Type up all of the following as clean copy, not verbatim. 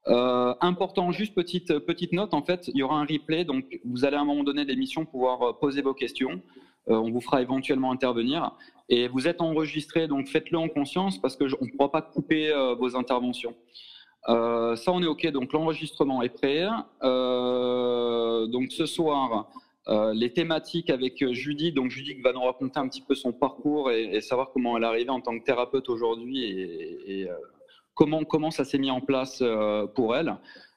Important, juste petite note, en fait, il y aura un replay, donc vous allez à un moment donné de l'émission pouvoir poser vos questions. On vous fera éventuellement intervenir. Et vous êtes enregistré, donc faites-le en conscience parce qu'on ne pourra pas couper vos interventions. Ça, on est OK, donc l'enregistrement est prêt. Donc ce soir, les thématiques avec Judith. Donc Judith va nous raconter un petit peu son parcours et savoir comment elle est arrivée en tant que thérapeute aujourd'hui et comment ça s'est mis en place pour elle.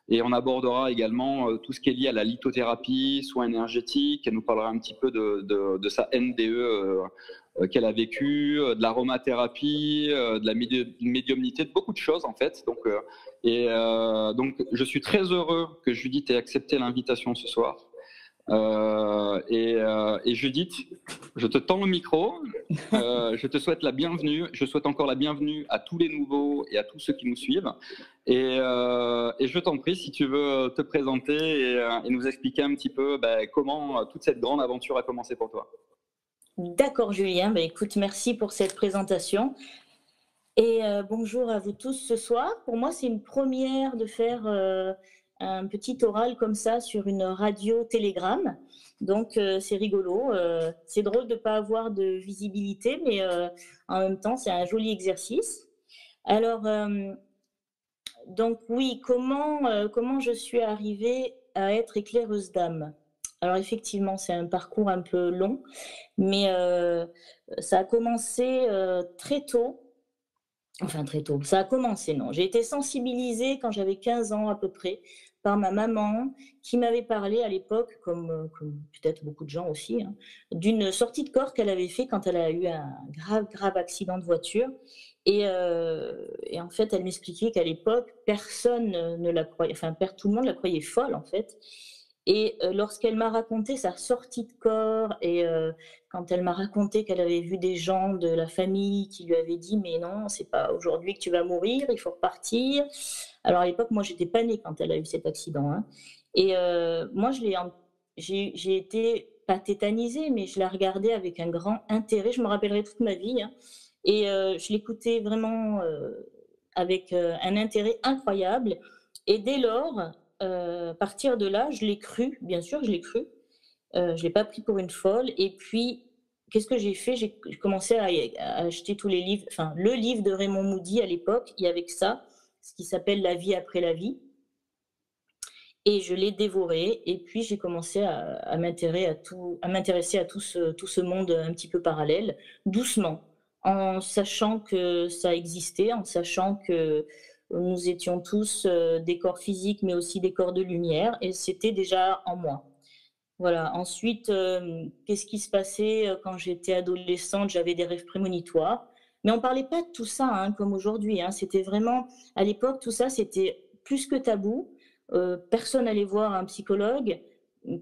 Et on abordera également tout ce qui est lié à la lithothérapie, soins énergétiques. Elle nous parlera un petit peu de sa NDE qu'elle a vécue, de l'aromathérapie, de la médiumnité, de beaucoup de choses en fait. Donc je suis très heureux que Judith ait accepté l'invitation ce soir. Et Judith, je te tends le micro, je te souhaite la bienvenue, je souhaite encore la bienvenue à tous les nouveaux et à tous ceux qui nous suivent. Et je t'en prie, si tu veux te présenter et nous expliquer un petit peu comment toute cette grande aventure a commencé pour toi. D'accord Julien, écoute, merci pour cette présentation. Et bonjour à vous tous ce soir. Pour moi, c'est une première de faire un petit oral comme ça sur une radio Telegram. Donc, c'est rigolo. C'est drôle de ne pas avoir de visibilité, mais en même temps, c'est un joli exercice. Alors, donc oui, comment je suis arrivée à être éclaireuse d'âme? Alors effectivement, c'est un parcours un peu long, mais ça a commencé très tôt. Enfin, très tôt. Ça a commencé, non. J'ai été sensibilisée quand j'avais 15 ans à peu près par ma maman qui m'avait parlé à l'époque, comme peut-être beaucoup de gens aussi, hein, d'une sortie de corps qu'elle avait fait quand elle a eu un grave accident de voiture. Et en fait, elle m'expliquait qu'à l'époque, personne ne la croyait, enfin, tout le monde la croyait folle en fait. Et lorsqu'elle m'a raconté sa sortie de corps et quand elle m'a raconté qu'elle avait vu des gens de la famille qui lui avaient dit mais non, c'est pas aujourd'hui que tu vas mourir, il faut repartir. Alors à l'époque, moi j'étais pas née quand elle a eu cet accident, hein. Et moi j'ai été pas tétanisée, mais je la regardais avec un grand intérêt. Je me rappellerai toute ma vie, hein. Et je l'écoutais vraiment avec un intérêt incroyable. Et dès lors, à partir de là, je l'ai cru, bien sûr, je l'ai cru. Je ne l'ai pas pris pour une folle. Et puis, qu'est-ce que j'ai fait? J'ai commencé à acheter tous les livres, enfin, le livre de Raymond Moody à l'époque, il y avait que ça, ce qui s'appelle La vie après la vie. Et je l'ai dévoré. Et puis, j'ai commencé à m'intéresser à tout ce monde un petit peu parallèle, doucement, en sachant que ça existait, en sachant que nous étions tous des corps physiques, mais aussi des corps de lumière. Et c'était déjà en moi. Voilà. Ensuite, qu'est-ce qui se passait quand j'étais adolescente? J'avais des rêves prémonitoires. Mais on ne parlait pas de tout ça hein, comme aujourd'hui. Hein. C'était vraiment, à l'époque, tout ça, c'était plus que tabou. Personne n'allait voir un psychologue,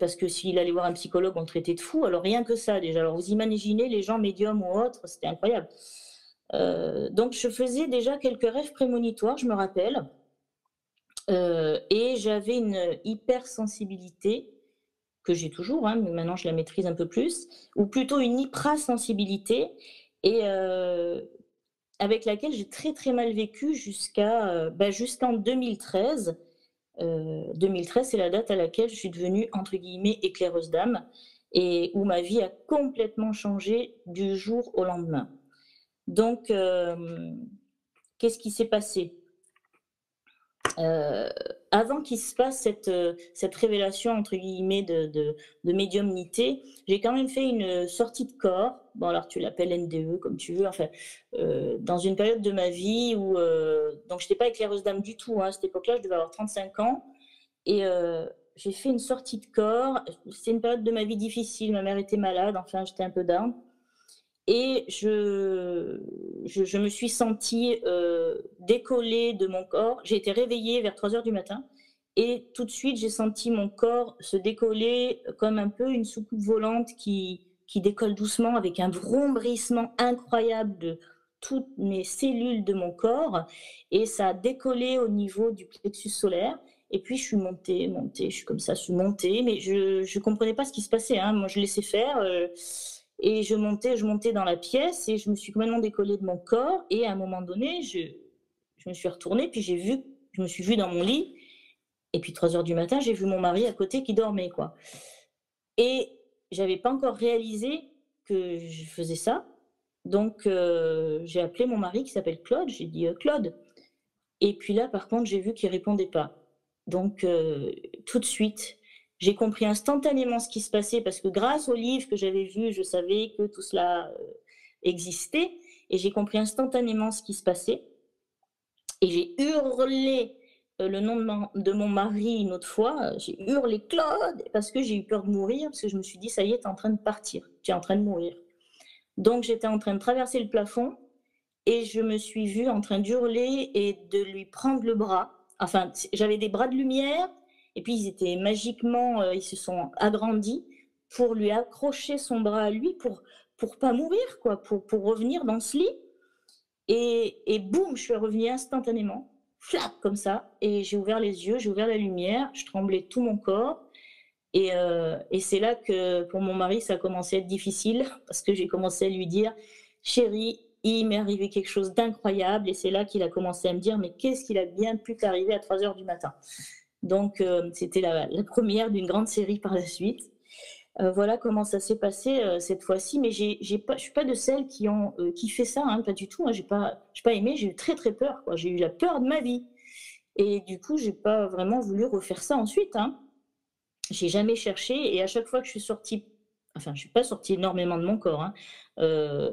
parce que s'il allait voir un psychologue, on le traitait de fou. Alors rien que ça déjà. Alors vous imaginez les gens médiums ou autres, c'était incroyable. Donc je faisais déjà quelques rêves prémonitoires, je me rappelle. Et j'avais une hypersensibilité que j'ai toujours, hein, mais maintenant je la maîtrise un peu plus, ou plutôt une hyprasensibilité, et avec laquelle j'ai très très mal vécu jusqu'en 2013. 2013, c'est la date à laquelle je suis devenue, entre guillemets, éclaireuse d'âme, et où ma vie a complètement changé du jour au lendemain. Donc, qu'est-ce qui s'est passé? Avant qu'il se passe cette révélation entre guillemets de médiumnité, j'ai quand même fait une sortie de corps. Bon, alors tu l'appelles NDE comme tu veux, enfin, dans une période de ma vie où donc je n'étais pas éclaireuse d'âme du tout, hein, à cette époque-là, je devais avoir 35 ans. Et j'ai fait une sortie de corps. C'est une période de ma vie difficile. Ma mère était malade, enfin, j'étais un peu down. Et je me suis sentie décoller de mon corps. J'ai été réveillée vers 3 heures du matin. Et tout de suite, j'ai senti mon corps se décoller comme un peu une soucoupe volante qui décolle doucement avec un vrombrissement incroyable de toutes mes cellules de mon corps. Et ça a décollé au niveau du plexus solaire. Et puis, je suis montée, je suis comme ça, je suis montée. Mais je ne comprenais pas ce qui se passait, hein. Moi, je laissais faire. Et je montais dans la pièce et je me suis complètement décollée de mon corps. Et à un moment donné, je me suis retournée, puis j'ai vu Je me suis vue dans mon lit. Et puis 3 heures du matin, j'ai vu mon mari à côté qui dormait, quoi. Et j'avais pas encore réalisé que je faisais ça. Donc, j'ai appelé mon mari qui s'appelle Claude. J'ai dit: Claude». Et puis là, par contre, j'ai vu qu'il répondait pas. Donc, tout de suite, j'ai compris instantanément ce qui se passait parce que grâce au livre que j'avais vu, je savais que tout cela existait et j'ai compris instantanément ce qui se passait. Et j'ai hurlé le nom de mon mari une autre fois. J'ai hurlé Claude parce que j'ai eu peur de mourir, parce que je me suis dit, ça y est, tu es en train de partir, tu es en train de mourir. Donc j'étais en train de traverser le plafond et je me suis vue en train d'hurler et de lui prendre le bras. Enfin, j'avais des bras de lumière et puis ils étaient magiquement, ils se sont agrandis pour lui accrocher son bras à lui pour pas mourir, quoi, pour revenir dans ce lit. Et boum, je suis revenue instantanément, flap, comme ça, et j'ai ouvert les yeux, j'ai ouvert la lumière, je tremblais tout mon corps. Et c'est là que pour mon mari, ça a commencé à être difficile, parce que j'ai commencé à lui dire, chérie, il m'est arrivé quelque chose d'incroyable, et c'est là qu'il a commencé à me dire, mais qu'est-ce qu'il a bien pu t'arriver à 3 heures du matin? Donc, c'était la première d'une grande série par la suite. Voilà comment ça s'est passé cette fois-ci, mais je ne suis pas de celles qui ont kiffé ça, hein, pas du tout. Hein, j'ai pas aimé, j'ai eu très très peur, quoi. J'ai eu la peur de ma vie. Et du coup, j'ai pas vraiment voulu refaire ça ensuite. Hein. J'ai jamais cherché, et à chaque fois que je suis sortie, enfin, je suis pas sortie énormément de mon corps, hein,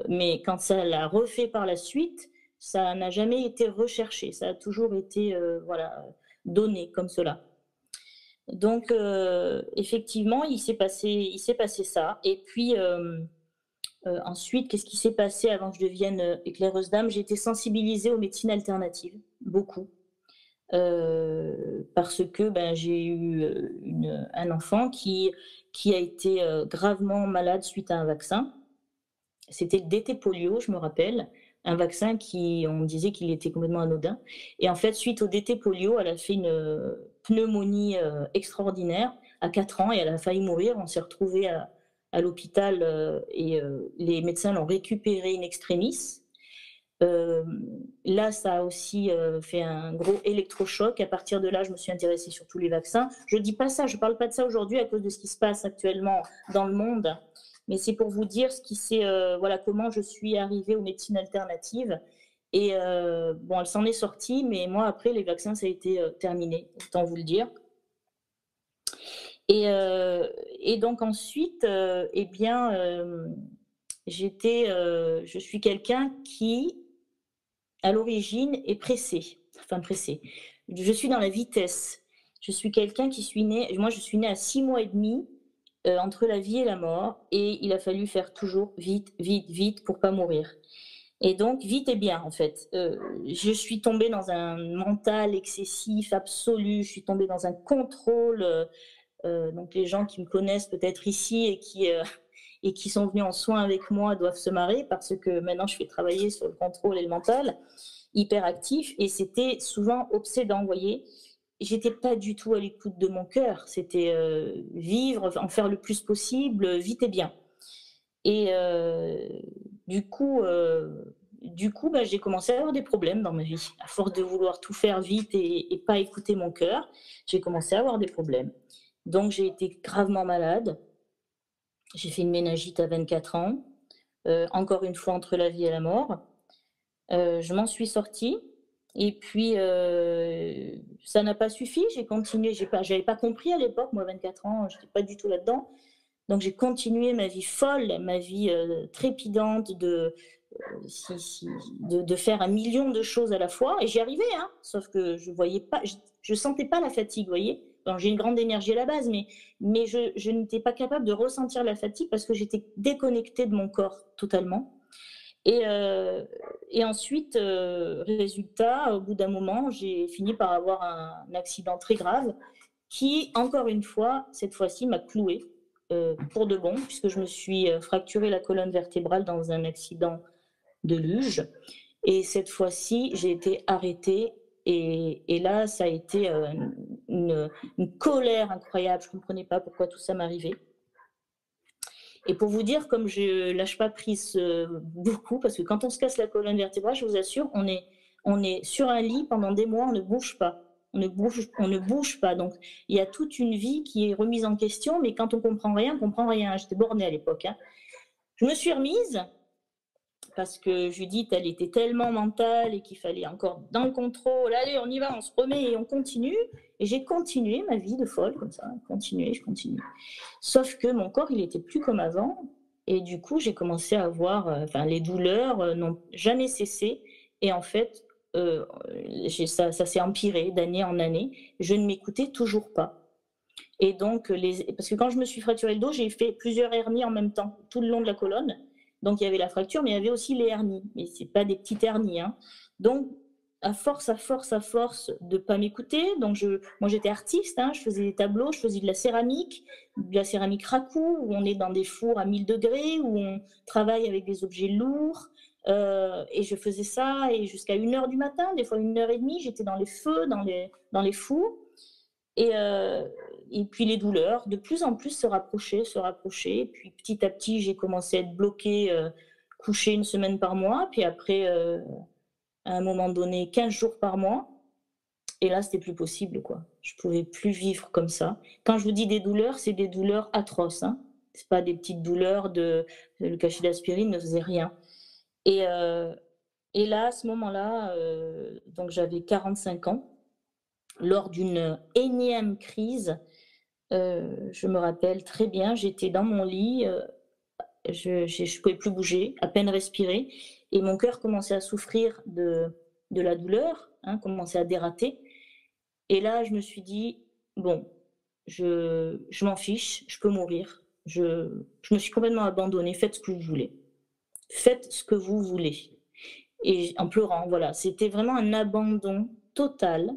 mais quand ça l'a refait par la suite, ça n'a jamais été recherché. Ça a toujours été voilà, donné comme cela. Donc, effectivement, il s'est passé ça. Et puis, ensuite, qu'est-ce qui s'est passé avant que je devienne éclaireuse d'âme? J'ai été sensibilisée aux médecines alternatives, beaucoup. Parce que ben, j'ai eu un enfant qui a été gravement malade suite à un vaccin. C'était le DT polio, je me rappelle. Un vaccin on disait qu'il était complètement anodin. Et en fait, suite au DT polio, elle a fait une pneumonie extraordinaire à 4 ans et elle a failli mourir. On s'est retrouvés à l'hôpital et les médecins l'ont récupérée in extremis. Là, ça a aussi fait un gros électrochoc. À partir de là, je me suis intéressée sur tous les vaccins. Je dis pas ça, je parle pas de ça aujourd'hui à cause de ce qui se passe actuellement dans le monde. Mais c'est pour vous dire voilà, comment je suis arrivée aux médecines alternatives. Et bon, elle s'en est sortie, mais moi, après, les vaccins, ça a été terminé, autant vous le dire. Et donc ensuite, eh bien, je suis quelqu'un qui, à l'origine, est pressé. Enfin, pressé. Je suis dans la vitesse. Je suis quelqu'un qui suis né. Moi, je suis née à 6 mois et demi entre la vie et la mort, et il a fallu faire toujours vite, vite, vite pour pas mourir. Et donc, vite et bien, en fait. Je suis tombée dans un mental excessif, absolu. Je suis tombée dans un contrôle. Donc, les gens qui me connaissent peut-être ici et qui sont venus en soins avec moi doivent se marrer parce que maintenant, je fais travailler sur le contrôle et le mental, hyper actif. Et c'était souvent obsédant, vous voyez. J'étais pas du tout à l'écoute de mon cœur. C'était vivre, en faire le plus possible, vite et bien. Et du coup, bah, j'ai commencé à avoir des problèmes dans ma vie. À force de vouloir tout faire vite et pas écouter mon cœur, j'ai commencé à avoir des problèmes. Donc, j'ai été gravement malade. J'ai fait une méningite à 24 ans, encore une fois entre la vie et la mort. Je m'en suis sortie. Et puis, ça n'a pas suffi. J'ai continué. J'avais pas compris à l'époque, moi, 24 ans, je n'étais pas du tout là-dedans. Donc, j'ai continué ma vie folle, ma vie trépidante de faire 1 million de choses à la fois. Et j'y arrivais, hein, sauf que je voyais pas, je sentais pas la fatigue, vous voyez. Alors, j'ai une grande énergie à la base, mais je n'étais pas capable de ressentir la fatigue parce que j'étais déconnectée de mon corps totalement. Et ensuite, résultat, au bout d'un moment, j'ai fini par avoir un accident très grave qui, encore une fois, cette fois-ci, m'a clouée pour de bon, puisque je me suis fracturé la colonne vertébrale dans un accident de luge. Et cette fois-ci, j'ai été arrêtée. Et là, ça a été une colère incroyable. Je ne comprenais pas pourquoi tout ça m'arrivait. Et pour vous dire, comme je ne lâche pas prise beaucoup, parce que quand on se casse la colonne vertébrale, je vous assure, on est sur un lit pendant des mois, on ne bouge pas. on ne bouge pas. Donc, il y a toute une vie qui est remise en question, mais quand on comprend rien, on comprend rien. J'étais bornée à l'époque, hein. Je me suis remise parce que Judith, elle était tellement mentale et qu'il fallait encore dans le contrôle. Allez, on y va, on se remet et on continue. Et j'ai continué ma vie de folle comme ça, je continue. Sauf que mon corps, il était plus comme avant. Et du coup, j'ai commencé à avoir, les douleurs n'ont jamais cessé. Et en fait, ça s'est empiré d'année en année. Je ne m'écoutais toujours pas. Et donc, parce que quand je me suis fracturé le dos, j'ai fait plusieurs hernies en même temps, tout le long de la colonne. Donc, il y avait la fracture, mais il y avait aussi les hernies. Mais ce n'est pas des petites hernies, hein. Donc, à force de ne pas m'écouter, donc moi j'étais artiste, hein, je faisais des tableaux, je faisais de la céramique raku, où on est dans des fours à 1000 degrés, où on travaille avec des objets lourds. Et je faisais ça et jusqu'à 1h du matin, des fois 1h30, j'étais dans les feux, dans les fours. Et puis les douleurs, de plus en plus se rapprochaient. Et puis petit à petit, j'ai commencé à être bloquée, couchée 1 semaine par mois. Puis après, à un moment donné, 15 jours par mois. Et là, c'était plus possible, quoi. Je pouvais plus vivre comme ça. Quand je vous dis des douleurs, c'est des douleurs atroces, hein. C'est pas des petites douleurs le cachet d'aspirine ne faisait rien. Et là, à ce moment-là, donc j'avais 45 ans. Lors d'une énième crise, je me rappelle très bien, j'étais dans mon lit, je ne pouvais plus bouger, à peine respirer, et mon cœur commençait à souffrir de la douleur, hein, commençait à dérater. Et là, je me suis dit, bon, je m'en fiche, je peux mourir. Je me suis complètement abandonnée, faites ce que vous voulez. Faites ce que vous voulez. Et en pleurant, voilà, c'était vraiment un abandon total.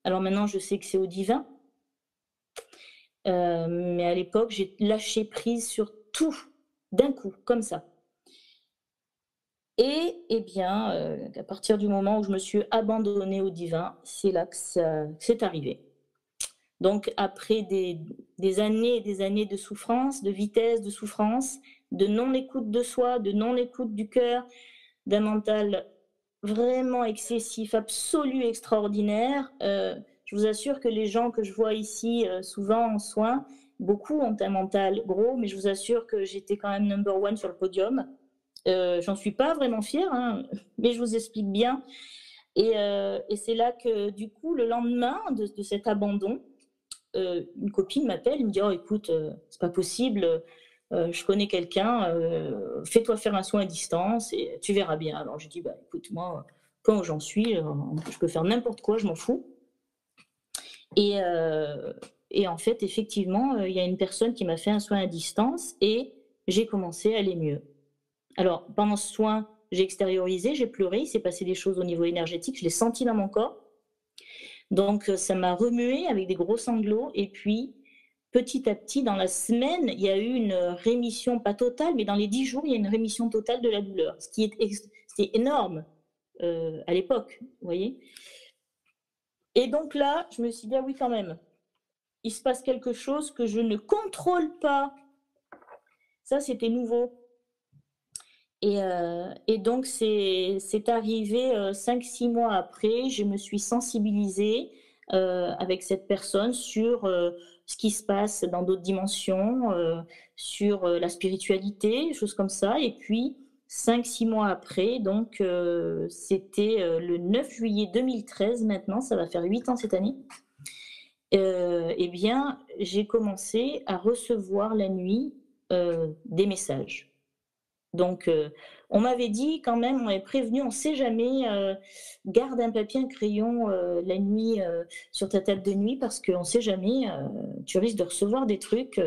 Alors maintenant, je sais que c'est au divin, mais à l'époque, j'ai lâché prise sur tout, d'un coup, comme ça. Et eh bien, à partir du moment où je me suis abandonnée au divin, c'est là que c'est arrivé. Donc après des années et des années de souffrance, de vitesse, de souffrance, de non-écoute de soi, de non-écoute du cœur, d'un mental vraiment excessif, absolu, extraordinaire. Je vous assure que les gens que je vois ici, souvent en soins, beaucoup ont un mental gros, mais je vous assure que j'étais quand même number one sur le podium. J'en suis pas vraiment fière, hein, mais je vous explique bien. Et c'est là que, du coup, le lendemain de cet abandon, une copine m'appelle, elle me dit « Oh, écoute, c'est pas possible, je connais quelqu'un, fais-toi faire un soin à distance et tu verras bien. » Alors je dis « Bah, écoute, moi, quand j'en suis, je peux faire n'importe quoi, je m'en fous. » Et en fait, effectivement, il y a une personne qui m'a fait un soin à distance et j'ai commencé à aller mieux. Alors, pendant ce soin, j'ai extériorisé, j'ai pleuré, il s'est passé des choses au niveau énergétique, je l'ai senti dans mon corps. Donc, ça m'a remué avec des gros sanglots. Et puis, petit à petit, dans la semaine, il y a eu une rémission, pas totale, mais dans les 10 jours, il y a une rémission totale de la douleur, ce qui est énorme à l'époque, vous voyez. Et donc là, je me suis dit, ah oui, quand même, il se passe quelque chose que je ne contrôle pas. Ça, c'était nouveau. Et donc, c'est arrivé 5-6 mois après, je me suis sensibilisée avec cette personne sur ce qui se passe dans d'autres dimensions, sur la spiritualité, choses comme ça. Et puis, 5-6 mois après, donc c'était le 9 juillet 2013 maintenant, ça va faire 8 ans cette année, eh bien, j'ai commencé à recevoir la nuit des messages. Donc, on m'avait dit quand même, on m'avait prévenu, on ne sait jamais, garde un papier, un crayon la nuit sur ta table de nuit parce qu'on ne sait jamais, tu risques de recevoir des trucs.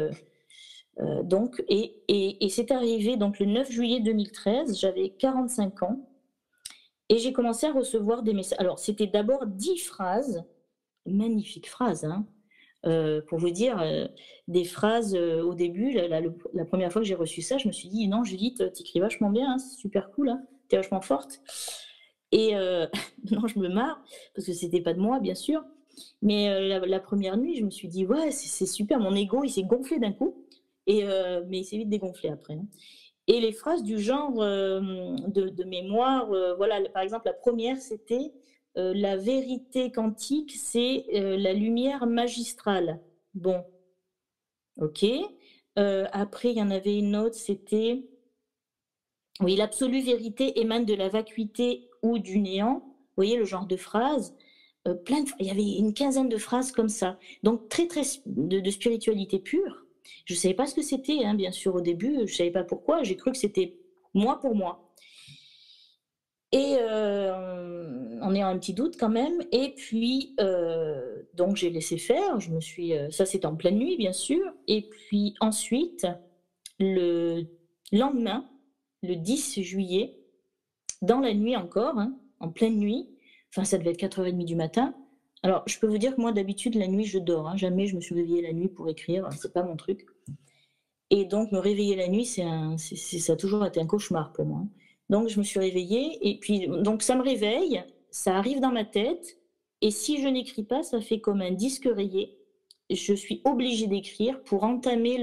Donc, et c'est arrivé donc, le 9 juillet 2013, j'avais 45 ans et j'ai commencé à recevoir des messages. Alors, c'était d'abord 10 phrases, magnifiques phrases, hein. Pour vous dire, des phrases au début, la première fois que j'ai reçu ça, je me suis dit, non, Judith, t'écris vachement bien, hein, c'est super cool, hein, t'es vachement forte. Et non, je me marre, parce que c'était pas de moi, bien sûr. Mais la première nuit, je me suis dit, ouais, c'est super, mon ego, il s'est gonflé d'un coup, mais il s'est vite dégonflé après, hein. Et les phrases du genre de mémoire, voilà, par exemple, la première, c'était la vérité quantique, c'est la lumière magistrale. Bon, ok. Après, il y en avait une autre, c'était... Oui, l'absolue vérité émane de la vacuité ou du néant. Vous voyez le genre de phrase. Il y avait une quinzaine de phrases comme ça. Donc, très, très de spiritualité pure. Je ne savais pas ce que c'était, hein, bien sûr, au début. Je ne savais pas pourquoi. J'ai cru que c'était moi pour moi. Et en ayant un petit doute quand même. Et puis, donc, j'ai laissé faire. Ça, c'était en pleine nuit, bien sûr. Et puis, ensuite, le lendemain, le 10 juillet, dans la nuit encore, hein, en pleine nuit, enfin ça devait être 4h30 du matin. Alors je peux vous dire que moi d'habitude la nuit je dors, hein, jamais je me suis réveillée la nuit pour écrire, c'est pas mon truc. Et donc me réveiller la nuit, ça a toujours été un cauchemar pour moi. Donc je me suis réveillée et puis donc ça me réveille, ça arrive dans ma tête et si je n'écris pas, ça fait comme un disque rayé. Je suis obligée d'écrire pour entamer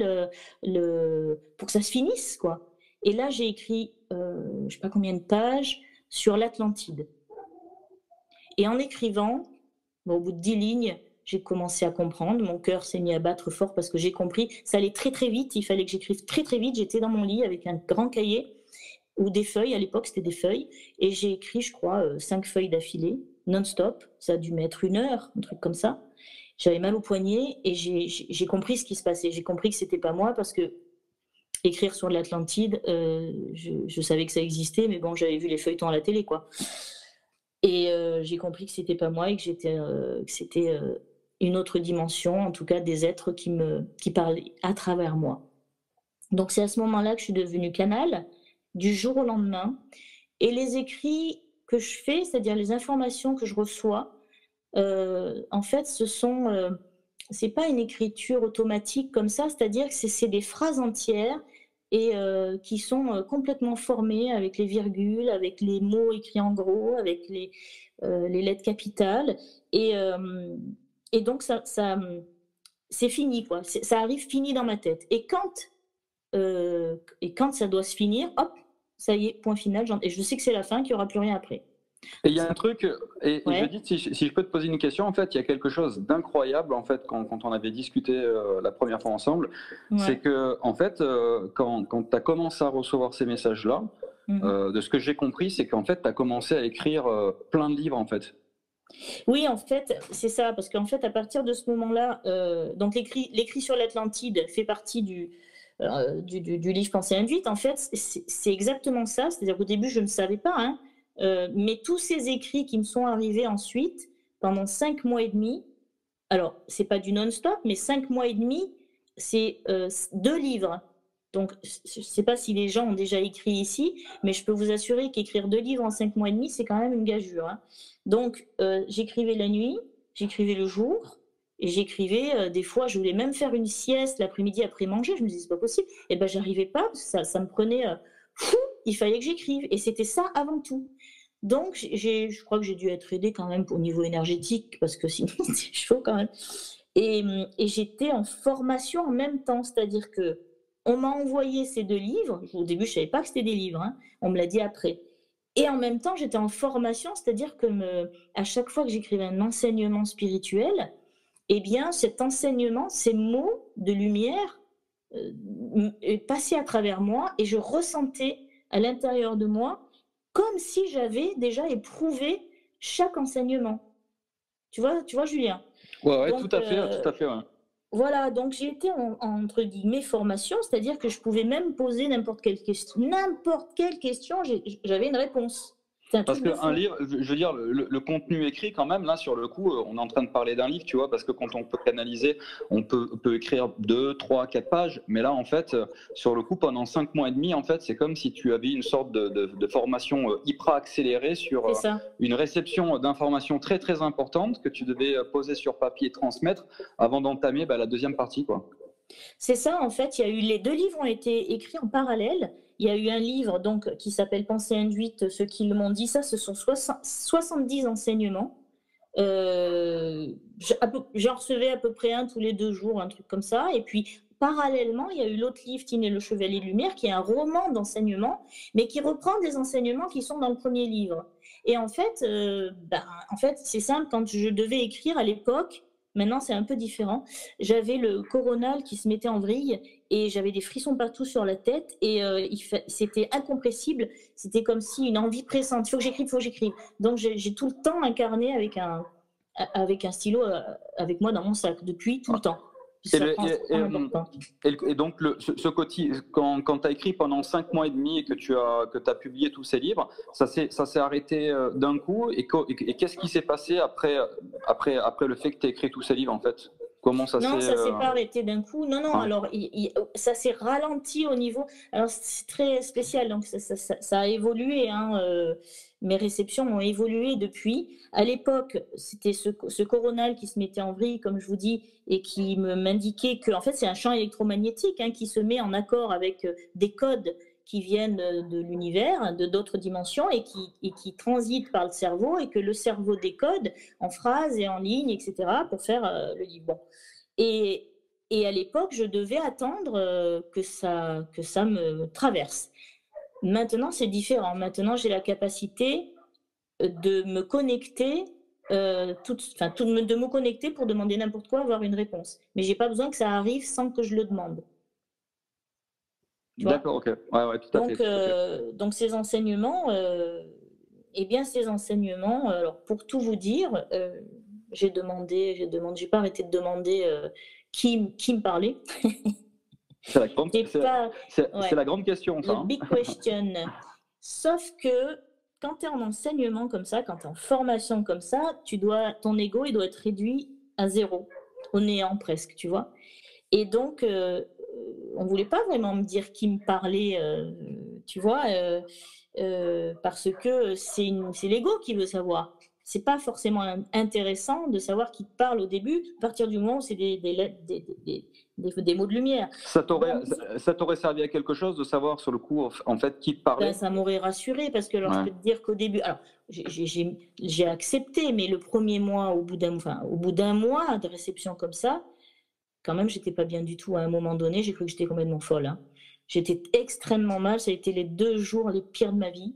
pour que ça se finisse quoi. Et là j'ai écrit je ne sais pas combien de pages sur l'Atlantide. Et en écrivant, au bout de 10 lignes, j'ai commencé à comprendre. Mon cœur s'est mis à battre fort parce que j'ai compris. Ça allait très très vite. Il fallait que j'écrive très très vite. J'étais dans mon lit avec un grand cahier ou des feuilles. À l'époque, c'était des feuilles. Et j'ai écrit, je crois, 5 feuilles d'affilée, non-stop. Ça a dû mettre 1 heure, un truc comme ça. J'avais mal au poignet et j'ai compris ce qui se passait. J'ai compris que c'était pas moi parce que écrire sur l'Atlantide, je savais que ça existait, mais bon, j'avais vu les feuilletons à la télé, quoi. Et j'ai compris que c'était pas moi et que c'était une autre dimension, en tout cas des êtres qui parlaient à travers moi. Donc c'est à ce moment-là que je suis devenue canal, du jour au lendemain. Et les écrits que je fais, c'est-à-dire les informations que je reçois, en fait, c'est pas une écriture automatique comme ça, c'est-à-dire que c'est des phrases entières et qui sont complètement formées avec les virgules, avec les mots écrits en gros, avec les lettres capitales. Et donc, c'est fini, quoi. Ça arrive fini dans ma tête. Et quand ça doit se finir, hop, ça y est, point final. Et je sais que c'est la fin, qu'il n'y aura plus rien après. Et il y a un truc, et Ouais. je dis, si je peux te poser une question, en fait, il y a quelque chose d'incroyable, en fait, quand on avait discuté la première fois ensemble, Ouais. c'est que, en fait, quand tu as commencé à recevoir ces messages-là, de ce que j'ai compris, c'est qu'en fait, tu as commencé à écrire plein de livres, en fait. Oui, en fait, c'est ça, parce qu'en fait, à partir de ce moment-là, donc l'écrit sur l'Atlantide fait partie du livre Pensée induite. En fait, c'est exactement ça. C'est-à-dire qu'au début, je ne savais pas, hein, mais tous ces écrits qui me sont arrivés ensuite, pendant 5 mois et demi, alors, c'est pas du non-stop, mais 5 mois et demi, c'est 2 livres. Donc, je ne sais pas si les gens ont déjà écrit ici, mais je peux vous assurer qu'écrire 2 livres en 5 mois et demi, c'est quand même une gageure, hein. Donc, j'écrivais la nuit, j'écrivais le jour, et j'écrivais, des fois, je voulais même faire une sieste l'après-midi après manger. Je me disais, c'est pas possible. Et ben, j'arrivais pas, parce que ça me prenait fou, il fallait que j'écrive. Et c'était ça avant tout. Donc, je crois que j'ai dû être aidée quand même au niveau énergétique, parce que sinon, c'est chaud quand même. Et j'étais en formation en même temps, c'est-à-dire que on m'a envoyé ces 2 livres. Au début, je ne savais pas que c'était des livres, hein. On me l'a dit après. Et en même temps, j'étais en formation, c'est-à-dire que à chaque fois que j'écrivais un enseignement spirituel, eh bien, cet enseignement, ces mots de lumière passaient à travers moi et je ressentais à l'intérieur de moi comme si j'avais déjà éprouvé chaque enseignement. Tu vois, Julien? Ouais, Donc, tout à fait, ouais. Voilà, donc j'ai été entre guillemets formation, c'est-à-dire que je pouvais même poser n'importe quelle question, j'avais une réponse. C'est un Parce truc de qu'un fou. livre, je veux dire, le contenu écrit, quand même, là, sur le coup, on est en train de parler d'un livre, tu vois, parce que quand on peut canaliser, on peut écrire 2, 3, 4 pages, mais là, en fait, sur le coup, pendant 5 mois et demi, en fait, c'est comme si tu avais une sorte de formation hyper accélérée sur une réception d'informations très, très importantes que tu devais poser sur papier et transmettre avant d'entamer la deuxième partie, quoi. C'est ça, en fait, les 2 livres ont été écrits en parallèle. Il y a eu un livre donc, qui s'appelle Pensée induite, ceux qui m'ont dit ça, ce sont 70 enseignements. J'en recevais à peu près un tous les 2 jours, un truc comme ça. Et puis, parallèlement, il y a eu l'autre livre, Tine et le Chevalier de Lumière, qui est un roman d'enseignement, mais qui reprend des enseignements qui sont dans le premier livre. Et en fait, c'est simple, quand je devais écrire à l'époque, maintenant c'est un peu différent, j'avais le coronal qui se mettait en vrille et j'avais des frissons partout sur la tête et c'était incompressible, c'était comme si une envie pressante, il faut que j'écrive, il faut que j'écrive. Donc j'ai tout le temps incarné avec un stylo avec moi dans mon sac, depuis tout le temps. Et donc, quand tu as écrit pendant 5 mois et demi et que tu as publié tous ces livres, ça s'est arrêté d'un coup. Et qu'est-ce qui s'est passé après le fait que tu aies écrit tous ces livres, en fait? Comment ça s'est... Non, ça ne s'est pas arrêté d'un coup. Non, non, alors ça s'est ralenti au niveau... Alors c'est très spécial, donc ça a évolué, hein, mes réceptions ont évolué depuis. À l'époque, c'était ce coronal qui se mettait en vrille, comme je vous dis, et qui m'indiquait que, en fait, c'est un champ électromagnétique, hein, qui se met en accord avec des codes qui viennent de l'univers, de d'autres dimensions, et qui transitent par le cerveau, et que le cerveau décode en phrases et en lignes, etc., pour faire le livre. Bon. Et à l'époque, je devais attendre que ça me traverse. Maintenant, c'est différent. Maintenant, j'ai la capacité de me connecter, de me connecter pour demander n'importe quoi, avoir une réponse. Mais je n'ai pas besoin que ça arrive sans que je le demande. D'accord, ok. Ouais, tout à fait. Donc ces enseignements, alors pour tout vous dire, j'ai pas arrêté de demander qui me parlait. C'est la grande question, ça. The big question. Sauf que quand tu es en enseignement comme ça, quand tu es en formation comme ça, ton ego, il doit être réduit à 0, au néant presque, tu vois. Et donc, on ne voulait pas vraiment me dire qui me parlait, tu vois, parce que c'est l'ego qui veut savoir. Ce n'est pas forcément intéressant de savoir qui te parle au début, à partir du moment où c'est des mots de lumière. Ça t'aurait servi à quelque chose de savoir sur le coup, en fait, qui te parlait? Ça m'aurait rassuré, parce que alors, je peux te dire qu'au début, alors j'ai accepté, mais le premier mois, au bout d'un mois de réception comme ça, quand même, j'étais pas bien du tout. À un moment donné, j'ai cru que j'étais complètement folle, hein. J'étais extrêmement mal. Ça a été les 2 jours les pires de ma vie.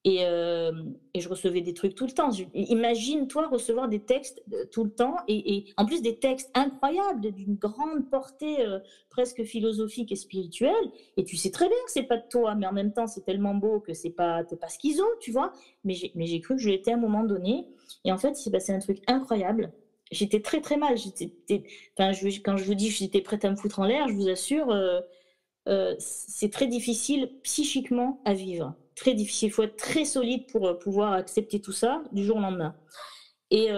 Et je recevais des trucs tout le temps. Imagine-toi recevoir des textes tout le temps, et en plus des textes incroyables, d'une grande portée presque philosophique et spirituelle. Et tu sais très bien que c'est pas de toi, mais en même temps, c'est tellement beau que t'es pas schizo, tu vois. Mais j'ai cru que je l'étais à un moment donné. Et en fait, il s'est passé un truc incroyable. J'étais très très mal. Quand je vous dis que j'étais prête à me foutre en l'air, je vous assure, c'est très difficile psychiquement à vivre. Très difficile. Il faut être très solide pour pouvoir accepter tout ça du jour au lendemain. Et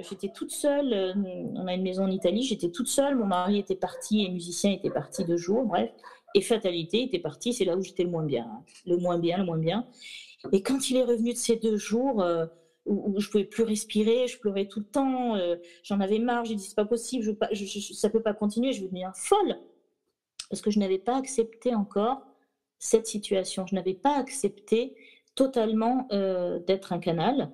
j'étais toute seule. On a une maison en Italie. J'étais toute seule. Mon mari était parti et musicien était parti 2 jours. Bref. Et fatalité, était parti. C'est là où j'étais le moins bien. Le moins bien. Et quand il est revenu de ces 2 jours... où je ne pouvais plus respirer, je pleurais tout le temps, j'en avais marre, j'ai dit c'est pas possible, ça ne peut pas continuer, je vais devenir folle. Parce que je n'avais pas accepté encore cette situation, je n'avais pas accepté totalement d'être un canal,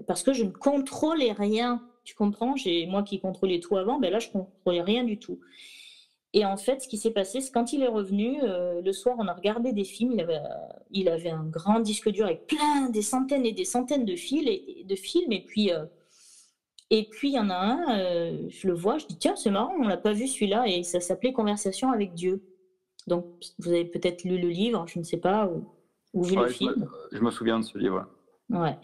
parce que je ne contrôlais rien, tu comprends, moi qui contrôlais tout avant, ben là je ne contrôlais rien du tout. Et en fait, ce qui s'est passé, c'est quand il est revenu, le soir, on a regardé des films. Il avait un grand disque dur avec des centaines et des centaines de films. Et puis, il y en a un, je le vois, je dis, tiens, c'est marrant, on ne l'a pas vu celui-là. Et ça s'appelait Conversation avec Dieu. Donc, vous avez peut-être lu le livre, je ne sais pas, ou vu le film. Je me souviens de ce livre. Ouais.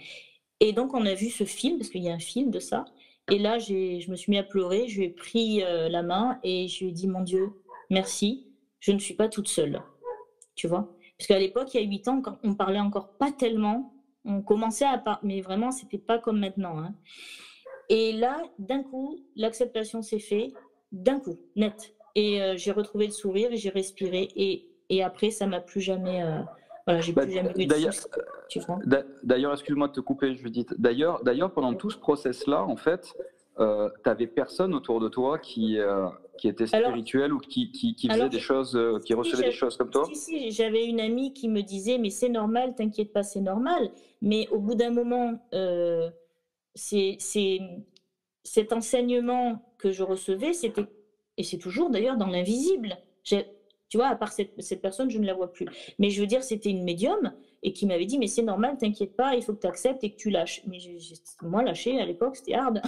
Et donc, on a vu ce film, parce qu'il y a un film de ça. Et là, je me suis mis à pleurer, je lui ai pris la main et je lui ai dit, mon Dieu, merci, je ne suis pas toute seule, tu vois. Parce qu'à l'époque, il y a 8 ans, on parlait encore pas tellement, on commençait à parler, mais vraiment, c'était pas comme maintenant, hein. Et là, d'un coup, l'acceptation s'est faite, d'un coup, net. Et j'ai retrouvé le sourire et j'ai respiré. Et après, ça m'a plus jamais... Voilà, j'ai plus jamais eu de soucis, tu vois. D'ailleurs, excuse-moi de te couper, Judith. D'ailleurs, pendant tout ce process-là, en fait, tu n'avais personne autour de toi qui était spirituel ou qui faisait des choses, qui recevait des choses comme toi? Si, j'avais une amie qui me disait, mais c'est normal, t'inquiète pas, c'est normal. Mais au bout d'un moment, cet enseignement que je recevais, c'était, et c'est toujours d'ailleurs dans l'invisible. Tu vois, à part cette personne, je ne la vois plus. Mais je veux dire, c'était une médium et qui m'avait dit, mais c'est normal, t'inquiète pas, il faut que tu acceptes et que tu lâches. Mais moi, lâcher, à l'époque, c'était hard.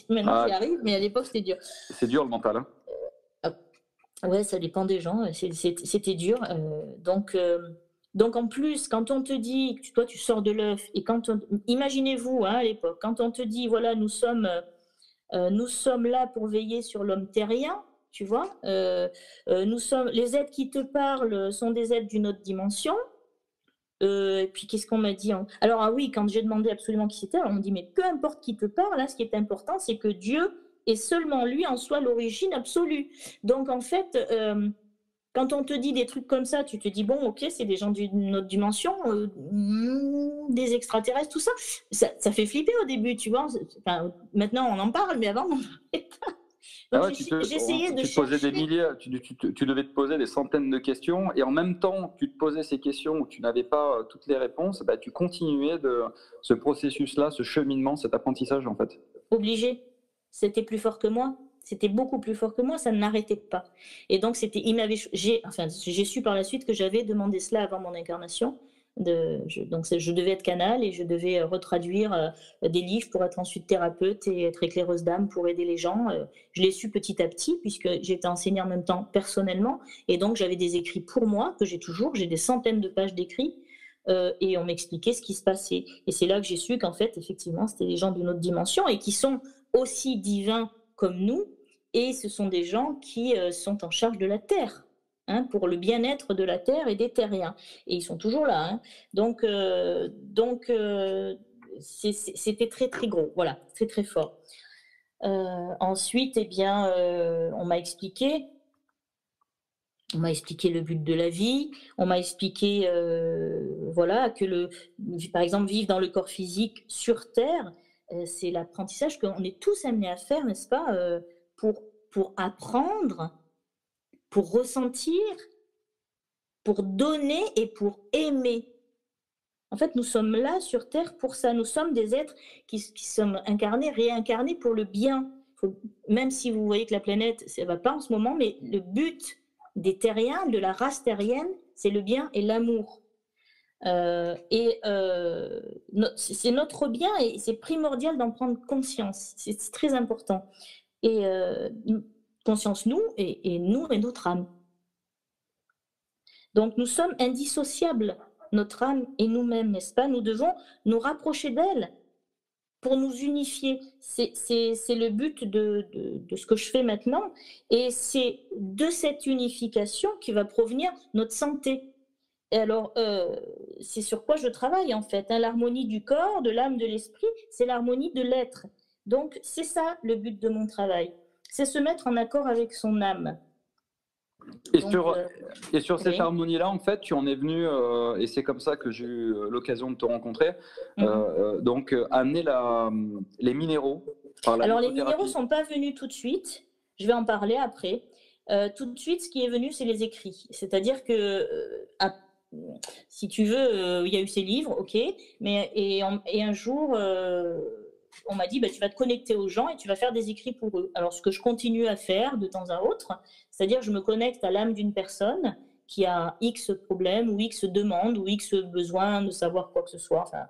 Maintenant, j'y arrive, mais à l'époque, c'était dur. C'est dur le mental, hein. Ouais, ça dépend des gens, c'était dur. Donc en plus, quand on te dit que toi, tu sors de l'œuf, et imaginez-vous, hein, à l'époque, quand on te dit, voilà, nous sommes là pour veiller sur l'homme terrien, tu vois, les êtres qui te parlent sont des êtres d'une autre dimension. Et puis, qu'est-ce qu'on m'a dit? Alors, ah oui, quand j'ai demandé absolument qui c'était, on me dit, mais peu importe qui te parle, là, ce qui est important, c'est que Dieu et seulement lui en soit l'origine absolue. Donc, en fait, quand on te dit des trucs comme ça, tu te dis, bon, ok, c'est des gens d'une autre dimension, des extraterrestres, tout ça. Ça fait flipper au début, tu vois. Enfin, maintenant, on en parle, mais avant, on n'en parlait pas. Donc, j'essayais de chercher. Tu devais te poser des centaines de questions, et en même temps que tu te posais ces questions où tu n'avais pas toutes les réponses, bah, tu continuais de ce processus-là, ce cheminement, cet apprentissage en fait. Obligé. C'était plus fort que moi. C'était beaucoup plus fort que moi, ça ne m'arrêtait pas. Et donc, j'ai su par la suite que j'avais demandé cela avant mon incarnation. Donc, je devais être canal et je devais retraduire des livres pour être ensuite thérapeute et être éclaireuse d'âme pour aider les gens. Je l'ai su petit à petit puisque j'étais enseignée en même temps personnellement. Et donc, j'avais des écrits pour moi que j'ai toujours. J'ai des centaines de pages d'écrits. Et on m'expliquait ce qui se passait. Et c'est là que j'ai su qu'en fait, effectivement, c'était des gens d'une autre dimension et qui sont aussi divins comme nous. Et ce sont des gens qui sont en charge de la Terre, hein, pour le bien-être de la Terre et des terriens. Et ils sont toujours là. Hein. Donc c'était très, très gros. Voilà, très, très fort. Ensuite, eh bien, on m'a expliqué le but de la vie, on m'a expliqué voilà, que par exemple, vivre dans le corps physique sur Terre, c'est l'apprentissage qu'on est tous amenés à faire, n'est-ce pas, pour apprendre, pour ressentir, pour donner et pour aimer. En fait, nous sommes là sur Terre pour ça. Nous sommes des êtres qui sommes incarnés, réincarnés pour le bien. Même si vous voyez que la planète, ça ne va pas en ce moment, mais le but des terriens, de la race terrienne, c'est le bien et l'amour. C'est notre bien et c'est primordial d'en prendre conscience. C'est très important. Et conscience nous et nous et notre âme. Donc nous sommes indissociables, notre âme et nous-mêmes, n'est-ce pas? Nous devons nous rapprocher d'elle pour nous unifier. C'est le but de ce que je fais maintenant. Et c'est de cette unification qui va provenir notre santé. Et alors, c'est sur quoi je travaille en fait. Hein, l'harmonie du corps, de l'âme, de l'esprit, c'est l'harmonie de l'être. Donc, c'est ça le but de mon travail. C'est se mettre en accord avec son âme. Et sur cette harmonie-là, en fait, tu en es venu, et c'est comme ça que j'ai eu l'occasion de te rencontrer, donc amener les minéraux par la Alors, les minéraux ne sont pas venus tout de suite. Je vais en parler après. Tout de suite, ce qui est venu, c'est les écrits. C'est-à-dire que, si tu veux, il y a eu ces livres, ok, et un jour, on m'a dit, bah, tu vas te connecter aux gens et tu vas faire des écrits pour eux. Alors, ce que je continue à faire de temps à autre, c'est-à-dire je me connecte à l'âme d'une personne qui a X problème ou X demande ou X besoin de savoir quoi que ce soit. Enfin,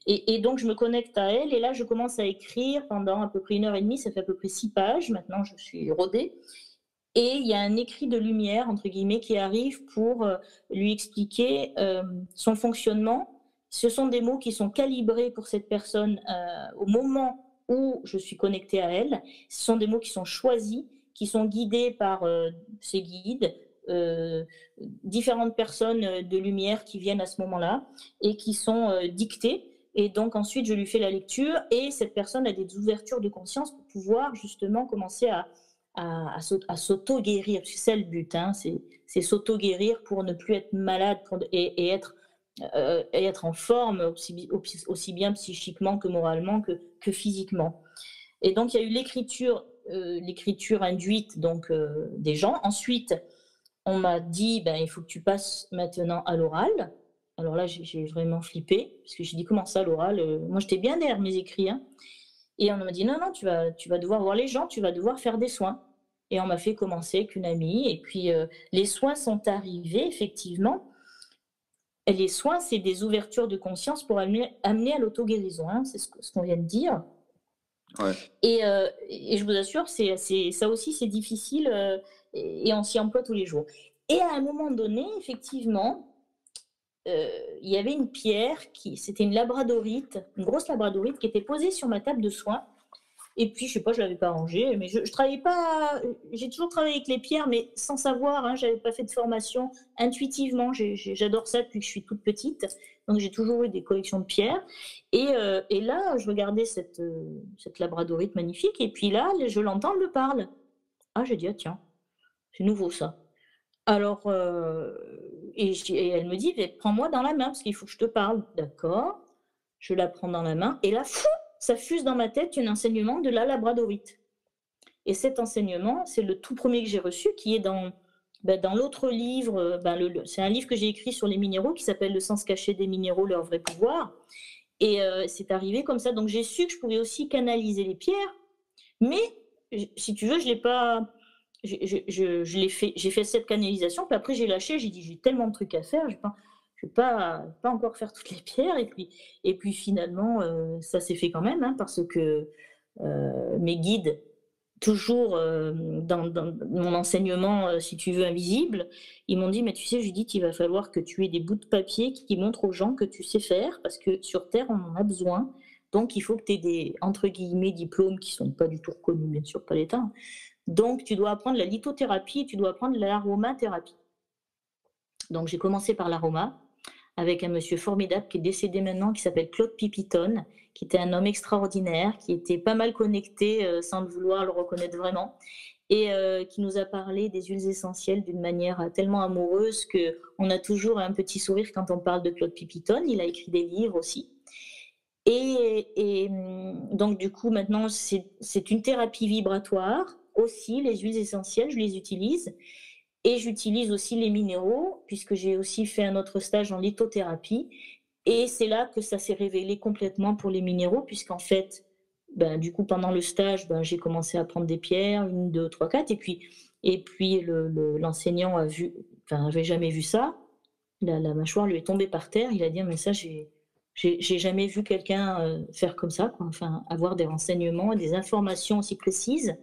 et donc, je me connecte à elle et là, je commence à écrire pendant à peu près 1h30. Ça fait à peu près 6 pages. Maintenant, je suis rodée. Et il y a un écrit de lumière, entre guillemets, qui arrive pour lui expliquer son fonctionnement. Ce sont des mots qui sont calibrés pour cette personne au moment où je suis connectée à elle. Ce sont des mots qui sont choisis, qui sont guidés par ses guides, différentes personnes de lumière qui viennent à ce moment-là et qui sont dictées. Et donc ensuite, je lui fais la lecture et cette personne a des ouvertures de conscience pour pouvoir justement commencer à s'auto-guérir. C'est ça le but, hein, c'est s'auto-guérir pour ne plus être malade et être en forme aussi bien psychiquement que moralement que physiquement. Et donc, il y a eu l'écriture induite donc, des gens. Ensuite, on m'a dit, ben, il faut que tu passes maintenant à l'oral. Alors là, j'ai vraiment flippé, parce que j'ai dit, comment ça, l'oral? Moi, j'étais bien derrière mes écrits. Hein. Et on m'a dit, non, tu vas devoir voir les gens, tu vas devoir faire des soins. Et on m'a fait commencer avec une amie. Et puis, les soins sont arrivés, effectivement. les soins, c'est des ouvertures de conscience pour amener à l'auto-guérison, hein, c'est ce qu'on vient de dire. Ouais. Et je vous assure, ça aussi, c'est difficile et on s'y emploie tous les jours. Et à un moment donné, effectivement, il y avait une pierre, c'était une labradorite, une grosse labradorite qui était posée sur ma table de soins. Et puis, je sais pas, je l'avais pas rangée, mais je travaillais pas. J'ai toujours travaillé avec les pierres, mais sans savoir. Hein, j'avais pas fait de formation intuitivement. J'adore ça depuis que je suis toute petite. Donc, j'ai toujours eu des collections de pierres. Et là, je regardais cette labradorite magnifique. Et puis là, je l'entends, elle me parle. Ah, j'ai dit, ah tiens, c'est nouveau ça. Alors, et elle me dit, prends-moi dans la main parce qu'il faut que je te parle. D'accord. Je la prends dans la main. Et là, fou, ça fuse dans ma tête un enseignement de la labradorite. Et cet enseignement, c'est le tout premier que j'ai reçu, qui est dans l'autre livre. C'est un livre que j'ai écrit sur les minéraux qui s'appelle Le sens caché des minéraux, leur vrai pouvoir. Et c'est arrivé comme ça. Donc j'ai su que je pouvais aussi canaliser les pierres. Mais si tu veux, je l'ai pas. J'ai fait cette canalisation, puis après j'ai lâché. J'ai dit j'ai tellement de trucs à faire. Je vais pas encore faire toutes les pierres. Et puis finalement, ça s'est fait quand même, hein, parce que mes guides, toujours dans mon enseignement, si tu veux, invisible, ils m'ont dit, mais tu sais, Judith, il va falloir que tu aies des bouts de papier qui montrent aux gens que tu sais faire, parce que sur Terre, on en a besoin. Donc, il faut que tu aies des, entre guillemets, diplômes qui ne sont pas du tout reconnus, bien sûr, pas l'État. Donc, tu dois apprendre la lithothérapie et tu dois apprendre l'aromathérapie. Donc, j'ai commencé par l'aroma, avec un monsieur formidable qui est décédé maintenant, qui s'appelle Claude Pipiton, qui était un homme extraordinaire, qui était pas mal connecté sans le vouloir le reconnaître vraiment, et qui nous a parlé des huiles essentielles d'une manière tellement amoureuse qu'on a toujours un petit sourire quand on parle de Claude Pipiton. Il a écrit des livres aussi. Et donc du coup, maintenant, c'est une thérapie vibratoire aussi, les huiles essentielles, je les utilise. Et j'utilise aussi les minéraux, puisque j'ai aussi fait un autre stage en lithothérapie. Et c'est là que ça s'est révélé complètement pour les minéraux, puisqu'en fait, du coup, pendant le stage, j'ai commencé à prendre des pierres, 1, 2, 3, 4. Et puis l'enseignant avait jamais vu ça. La mâchoire lui est tombée par terre. Il a dit, mais ça, j'ai jamais vu quelqu'un faire comme ça, quoi. Enfin, avoir des renseignements, des informations aussi précises.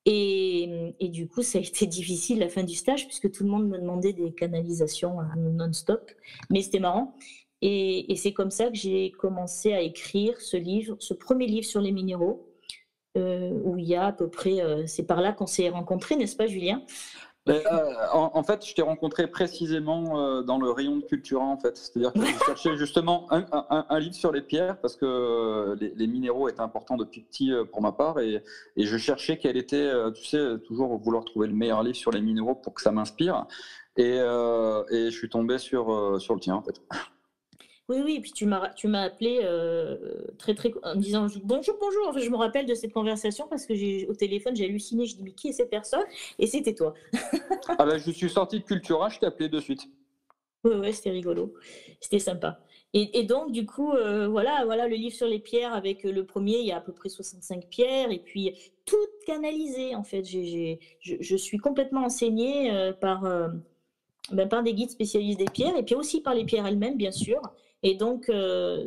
Et du coup, ça a été difficile la fin du stage, puisque tout le monde me demandait des canalisations non-stop. Mais c'était marrant. Et c'est comme ça que j'ai commencé à écrire ce premier livre sur les minéraux, où il y a à peu près... c'est par là qu'on s'est rencontrés, n'est-ce pas, Julien? En fait, je t'ai rencontré précisément dans le rayon de Cultura, en fait. C'est-à-dire que je cherchais justement un livre sur les pierres parce que les minéraux étaient importants depuis petit pour ma part et je cherchais quel était, tu sais, toujours vouloir trouver le meilleur livre sur les minéraux pour que ça m'inspire. Et je suis tombé sur le tien, en fait. Oui, oui, et puis tu m'as appelé en me disant bonjour, bonjour. Enfin, je me rappelle de cette conversation parce que au téléphone, j'ai halluciné. Je dis, mais qui est cette personne? Et c'était toi. Ah ben, je suis sorti de Cultura, je t'ai appelé de suite. Ouais, c'était rigolo. C'était sympa. Et donc, du coup, voilà le livre sur les pierres avec le premier, il y a à peu près 65 pierres et puis toutes canalisées, en fait. Je suis complètement enseignée par des guides spécialistes des pierres et puis aussi par les pierres elles-mêmes, bien sûr. Et donc,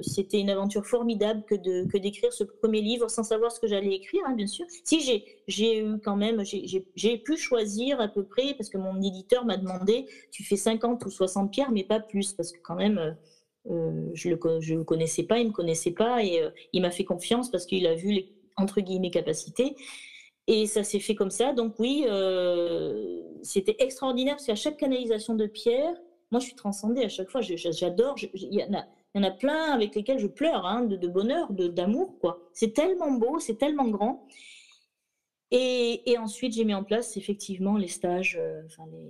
c'était une aventure formidable que d'écrire ce premier livre sans savoir ce que j'allais écrire, hein, bien sûr. Si j'ai eu quand même, j'ai pu choisir à peu près, parce que mon éditeur m'a demandé, tu fais 50 ou 60 pierres, mais pas plus, parce que quand même, je le connaissais pas, il me connaissait pas, et il m'a fait confiance parce qu'il a vu les, entre guillemets, capacités. Et ça s'est fait comme ça. Donc oui, c'était extraordinaire parce qu'à chaque canalisation de pierre, moi je suis transcendée à chaque fois. J'adore. Il y en a plein avec lesquels je pleure, hein, de bonheur, d'amour, quoi. C'est tellement beau, c'est tellement grand. Et ensuite, j'ai mis en place effectivement les stages,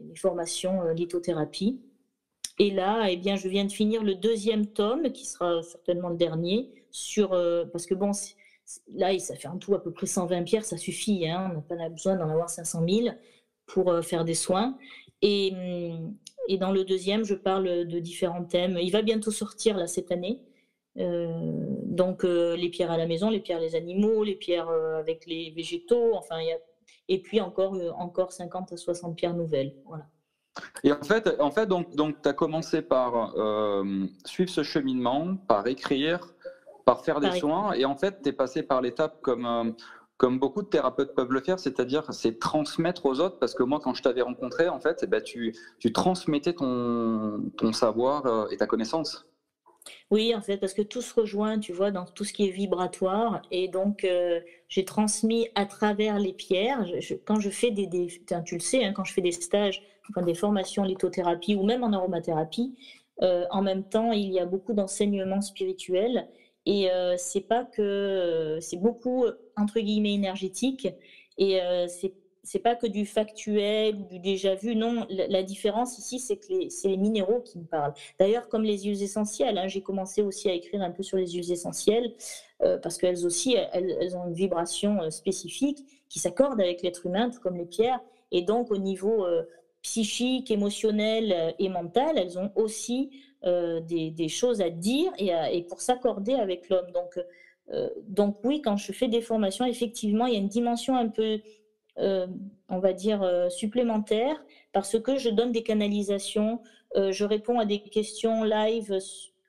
les formations lithothérapie. Et là, eh bien, je viens de finir le 2e tome, qui sera certainement le dernier, parce que bon, là, ça fait en tout à peu près 120 pierres, ça suffit, hein, on n'a pas besoin d'en avoir 500 000 pour faire des soins. Et dans le 2e, je parle de différents thèmes. Il va bientôt sortir là cette année. Donc les pierres à la maison, les pierres les animaux, les pierres avec les végétaux, enfin et puis encore 50 à 60 pierres nouvelles. Voilà. Et donc tu as commencé par suivre ce cheminement, par écrire, par faire des Pareil. soins, et en fait, tu es passé par l'étape comme beaucoup de thérapeutes peuvent le faire, c'est-à-dire c'est transmettre aux autres, parce que moi, quand je t'avais rencontré, en fait, eh ben, tu transmettais ton savoir et ta connaissance. Oui, en fait, parce que tout se rejoint, tu vois, dans tout ce qui est vibratoire. Et donc, j'ai transmis à travers les pierres. Quand je fais tu le sais, hein, quand je fais des stages, enfin, des formations en lithothérapie ou même en aromathérapie, en même temps, il y a beaucoup d'enseignements spirituels. Et c'est pas que, c'est beaucoup, entre guillemets, énergétique. Et c'est pas que du factuel ou du déjà vu. Non, la différence ici, c'est que c'est les minéraux qui me parlent. D'ailleurs, comme les huiles essentielles, hein, j'ai commencé aussi à écrire un peu sur les huiles essentielles parce qu'elles aussi, elles ont une vibration spécifique qui s'accorde avec l'être humain, tout comme les pierres. Et donc, au niveau psychique, émotionnel et mental, elles ont aussi des choses à dire et pour s'accorder avec l'homme. Donc oui, quand je fais des formations, effectivement, il y a une dimension un peu on va dire, supplémentaires parce que je donne des canalisations, je réponds à des questions live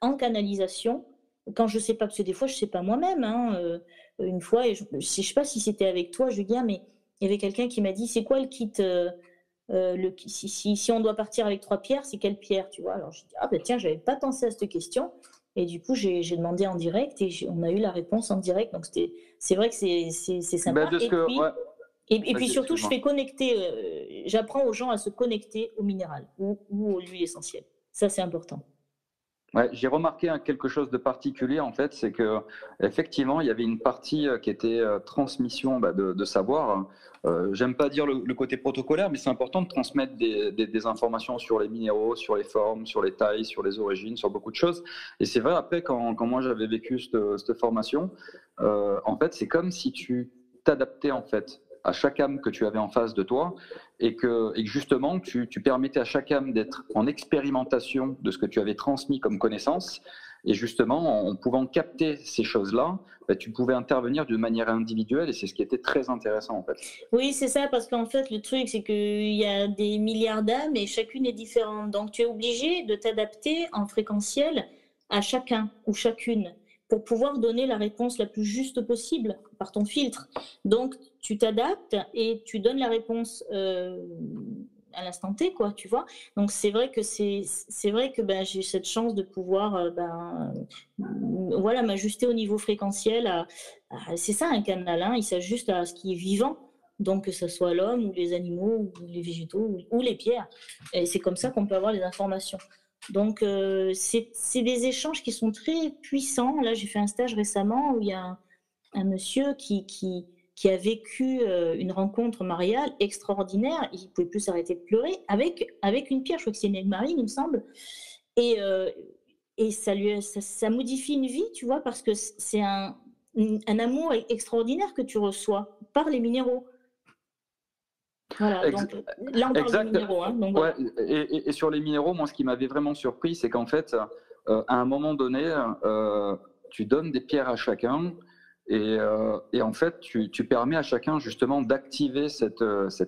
en canalisation quand je ne sais pas, parce que des fois je ne sais pas moi-même. Hein, une fois, et je ne sais pas si c'était avec toi, Julien, mais il y avait quelqu'un qui m'a dit: «C'est quoi le kit si on doit partir avec 3 pierres, c'est quelle pierre?» Tu vois? Alors je dis: «Ah ben tiens, j'avais pas pensé à cette question.» Et du coup, j'ai demandé en direct et on a eu la réponse en direct. Donc c'est vrai que c'est Ben, sympa. de ce Et que, ouais, puis, et puis vas-y, surtout, je excuse-moi. fais connecter, j'apprends aux gens à se connecter au minéral ou aux huiles essentielles. Ça, c'est important. Ouais, j'ai remarqué quelque chose de particulier en fait, c'est que effectivement il y avait une partie qui était transmission de savoir. J'aime pas dire le côté protocolaire, mais c'est important de transmettre des informations sur les minéraux, sur les formes, sur les tailles, sur les origines, sur beaucoup de choses. Et c'est vrai après quand moi j'avais vécu cette formation, en fait c'est comme si tu t'adaptais en fait à chaque âme que tu avais en face de toi et que justement, tu permettais à chaque âme d'être en expérimentation de ce que tu avais transmis comme connaissance. Et justement, en pouvant capter ces choses-là, bah, tu pouvais intervenir d'une manière individuelle et c'est ce qui était très intéressant en fait. Oui, c'est ça, parce qu'en fait, le truc, c'est qu'il y a des milliards d'âmes et chacune est différente. Donc, tu es obligé de t'adapter en fréquentiel à chacun ou chacune pour pouvoir donner la réponse la plus juste possible par ton filtre. Donc, tu t'adaptes et tu donnes la réponse à l'instant T, quoi, tu vois. Donc, c'est vrai que ben, j'ai cette chance de pouvoir voilà, m'ajuster au niveau fréquentiel. C'est ça un canal, hein, il s'ajuste à ce qui est vivant, donc que ce soit l'homme ou les animaux ou les végétaux ou les pierres. Et c'est comme ça qu'on peut avoir les informations. Donc c'est des échanges qui sont très puissants. Là, j'ai fait un stage récemment où il y a un monsieur qui a vécu une rencontre mariale extraordinaire. Il ne pouvait plus s'arrêter de pleurer avec une pierre. Je crois que c'est une aigle marine, il me semble. Et, euh, et ça modifie une vie, tu vois, parce que c'est un amour extraordinaire que tu reçois par les minéraux. Voilà, Ex- donc là on parle de exact. minéraux, hein, donc Ouais, voilà. et sur les minéraux, moi, ce qui m'avait vraiment surpris, c'est qu'en fait, à un moment donné, tu donnes des pierres à chacun et en fait, tu permets à chacun justement d'activer cette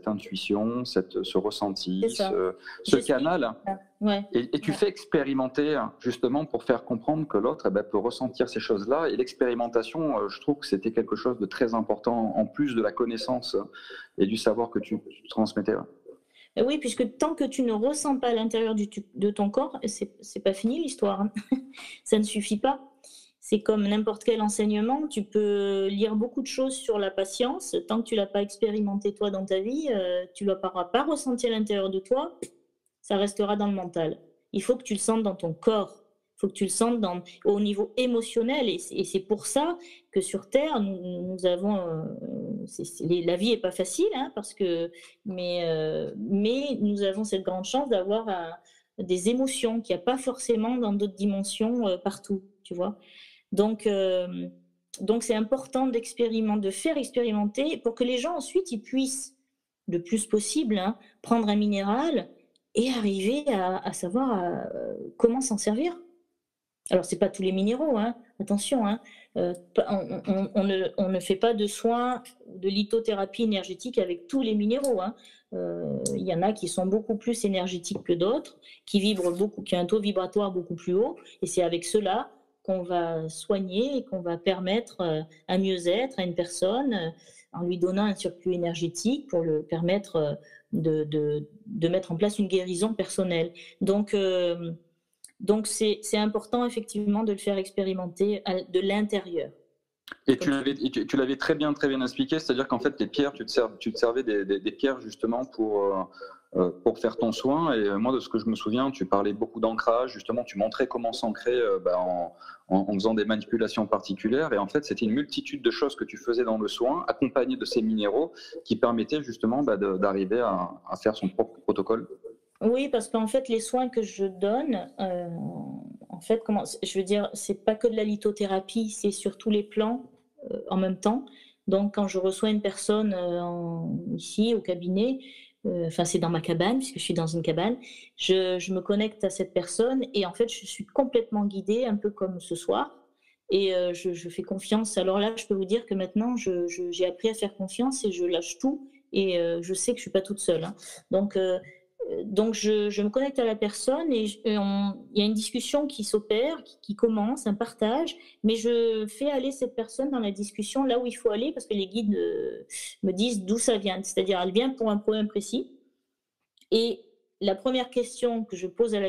intuition, ce C'est ressenti, ça. ce J'explique. canal. Ouais, Et tu ouais. fais expérimenter justement pour faire comprendre que l'autre eh ben, peut ressentir ces choses-là. Et l'expérimentation, je trouve que c'était quelque chose de très important en plus de la connaissance et du savoir que tu transmettais. Ouais. Oui, puisque tant que tu ne ressens pas à l'intérieur de ton corps, c'est pas fini l'histoire, hein. Ça ne suffit pas. C'est comme n'importe quel enseignement, tu peux lire beaucoup de choses sur la patience. Tant que tu l'as pas expérimenté toi dans ta vie, tu ne l'auras pas ressenti à l'intérieur de toi, ça restera dans le mental. Il faut que tu le sentes dans ton corps. Il faut que tu le sentes au niveau émotionnel. Et c'est pour ça que sur Terre, nous avons. La vie n'est pas facile, hein, mais nous avons cette grande chance d'avoir des émotions qu'il n'y a pas forcément dans d'autres dimensions partout, tu vois. Donc, donc c'est important de faire expérimenter pour que les gens ensuite ils puissent le plus possible, hein, prendre un minéral et arriver à savoir comment s'en servir. Alors, c'est pas tous les minéraux, hein, attention, hein. On ne fait pas de soins, de lithothérapie énergétique avec tous les minéraux, hein. Il y en a qui sont beaucoup plus énergétiques que d'autres, qui vibrent beaucoup, qui ont un taux vibratoire beaucoup plus haut, et c'est avec cela qu'on va soigner et qu'on va permettre un mieux-être à une personne en lui donnant un circuit énergétique pour le permettre de mettre en place une guérison personnelle. Donc, c'est important effectivement de le faire expérimenter de l'intérieur. Et tu l'avais très bien expliqué, c'est-à-dire qu'en fait, les pierres, tu te servais des pierres justement pour faire ton soin. Et moi, de ce que je me souviens, tu parlais beaucoup d'ancrage, justement, tu montrais comment s'ancrer en faisant des manipulations particulières. Et en fait, c'était une multitude de choses que tu faisais dans le soin, accompagnées de ces minéraux, qui permettaient justement d'arriver à faire son propre protocole. Oui, parce qu'en fait, les soins que je donne, en fait, je veux dire, c'est pas que de la lithothérapie, c'est sur tous les plans en même temps. Donc, quand je reçois une personne ici au cabinet, enfin, c'est dans ma cabane, puisque je suis dans une cabane, je me connecte à cette personne et en fait, je suis complètement guidée, un peu comme ce soir. Et je fais confiance. Alors là, je peux vous dire que maintenant, j'ai appris à faire confiance et je lâche tout. Et je sais que je suis pas toute seule, hein. Donc, je me connecte à la personne et il y a une discussion qui s'opère, qui commence, un partage, mais je fais aller cette personne dans la discussion là où il faut aller parce que les guides me disent d'où ça vient. C'est-à-dire, elle vient pour un problème précis. Et la première question que je pose à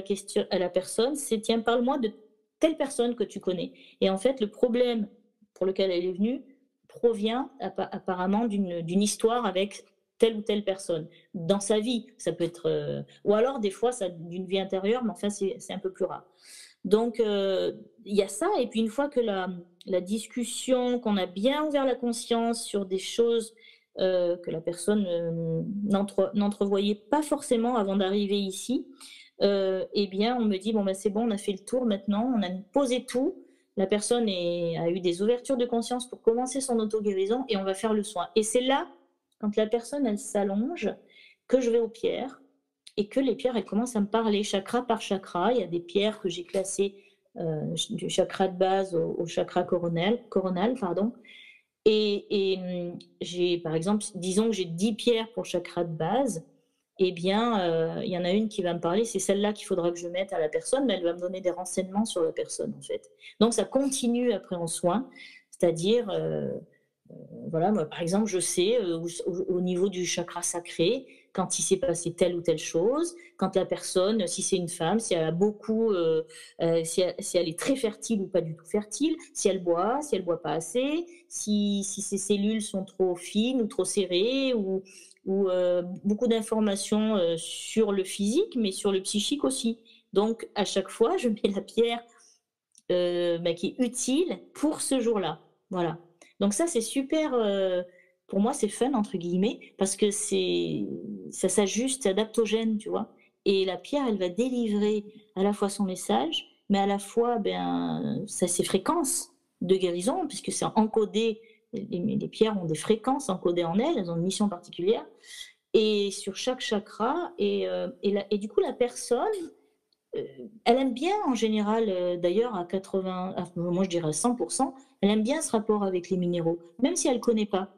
la personne, c'est: tiens, parle-moi de telle personne que tu connais. Et en fait, le problème pour lequel elle est venue provient apparemment d'une histoire avec telle ou telle personne dans sa vie. Ça peut être, ou alors des fois, ça d'une vie intérieure, mais enfin, c'est un peu plus rare. Donc, il y a ça. Et puis, une fois que la discussion, qu'on a bien ouvert la conscience sur des choses que la personne n'entrevoyait pas forcément avant d'arriver ici, eh bien, on me dit, bon, ben, c'est bon, on a fait le tour maintenant, on a posé tout. La personne a eu des ouvertures de conscience pour commencer son auto-guérison et on va faire le soin. Et c'est là, quand la personne, elle s'allonge, que je vais aux pierres et que les pierres, elles commencent à me parler chakra par chakra. Il y a des pierres que j'ai classées du chakra de base au chakra coronal, pardon. J'ai, par exemple, disons que j'ai 10 pierres pour le chakra de base, eh bien, il y en a une qui va me parler, c'est celle-là qu'il faudra que je mette à la personne, mais elle va me donner des renseignements sur la personne, en fait. Donc, ça continue après en soin, c'est-à-dire, voilà, moi, par exemple, je sais au niveau du chakra sacré, quand il s'est passé telle ou telle chose, quand la personne, si c'est une femme, si elle a beaucoup, si elle est très fertile ou pas du tout fertile, si elle boit pas assez, si ses cellules sont trop fines ou trop serrées, ou beaucoup d'informations sur le physique, mais sur le psychique aussi. Donc, à chaque fois, je mets la pierre qui est utile pour ce jour-là. Voilà. Donc ça, c'est super, pour moi, c'est «fun» entre guillemets, parce que ça s'ajuste, c'est adaptogène, tu vois? Et la pierre, elle va délivrer à la fois son message, mais à la fois, ben, ça ses fréquences de guérison, puisque c'est encodé, les pierres ont des fréquences encodées en elles, elles ont une mission particulière et sur chaque chakra et du coup, la personne, elle aime bien en général, d'ailleurs à 80, moi je dirais à 100, elle aime bien ce rapport avec les minéraux, même si elle ne connaît pas.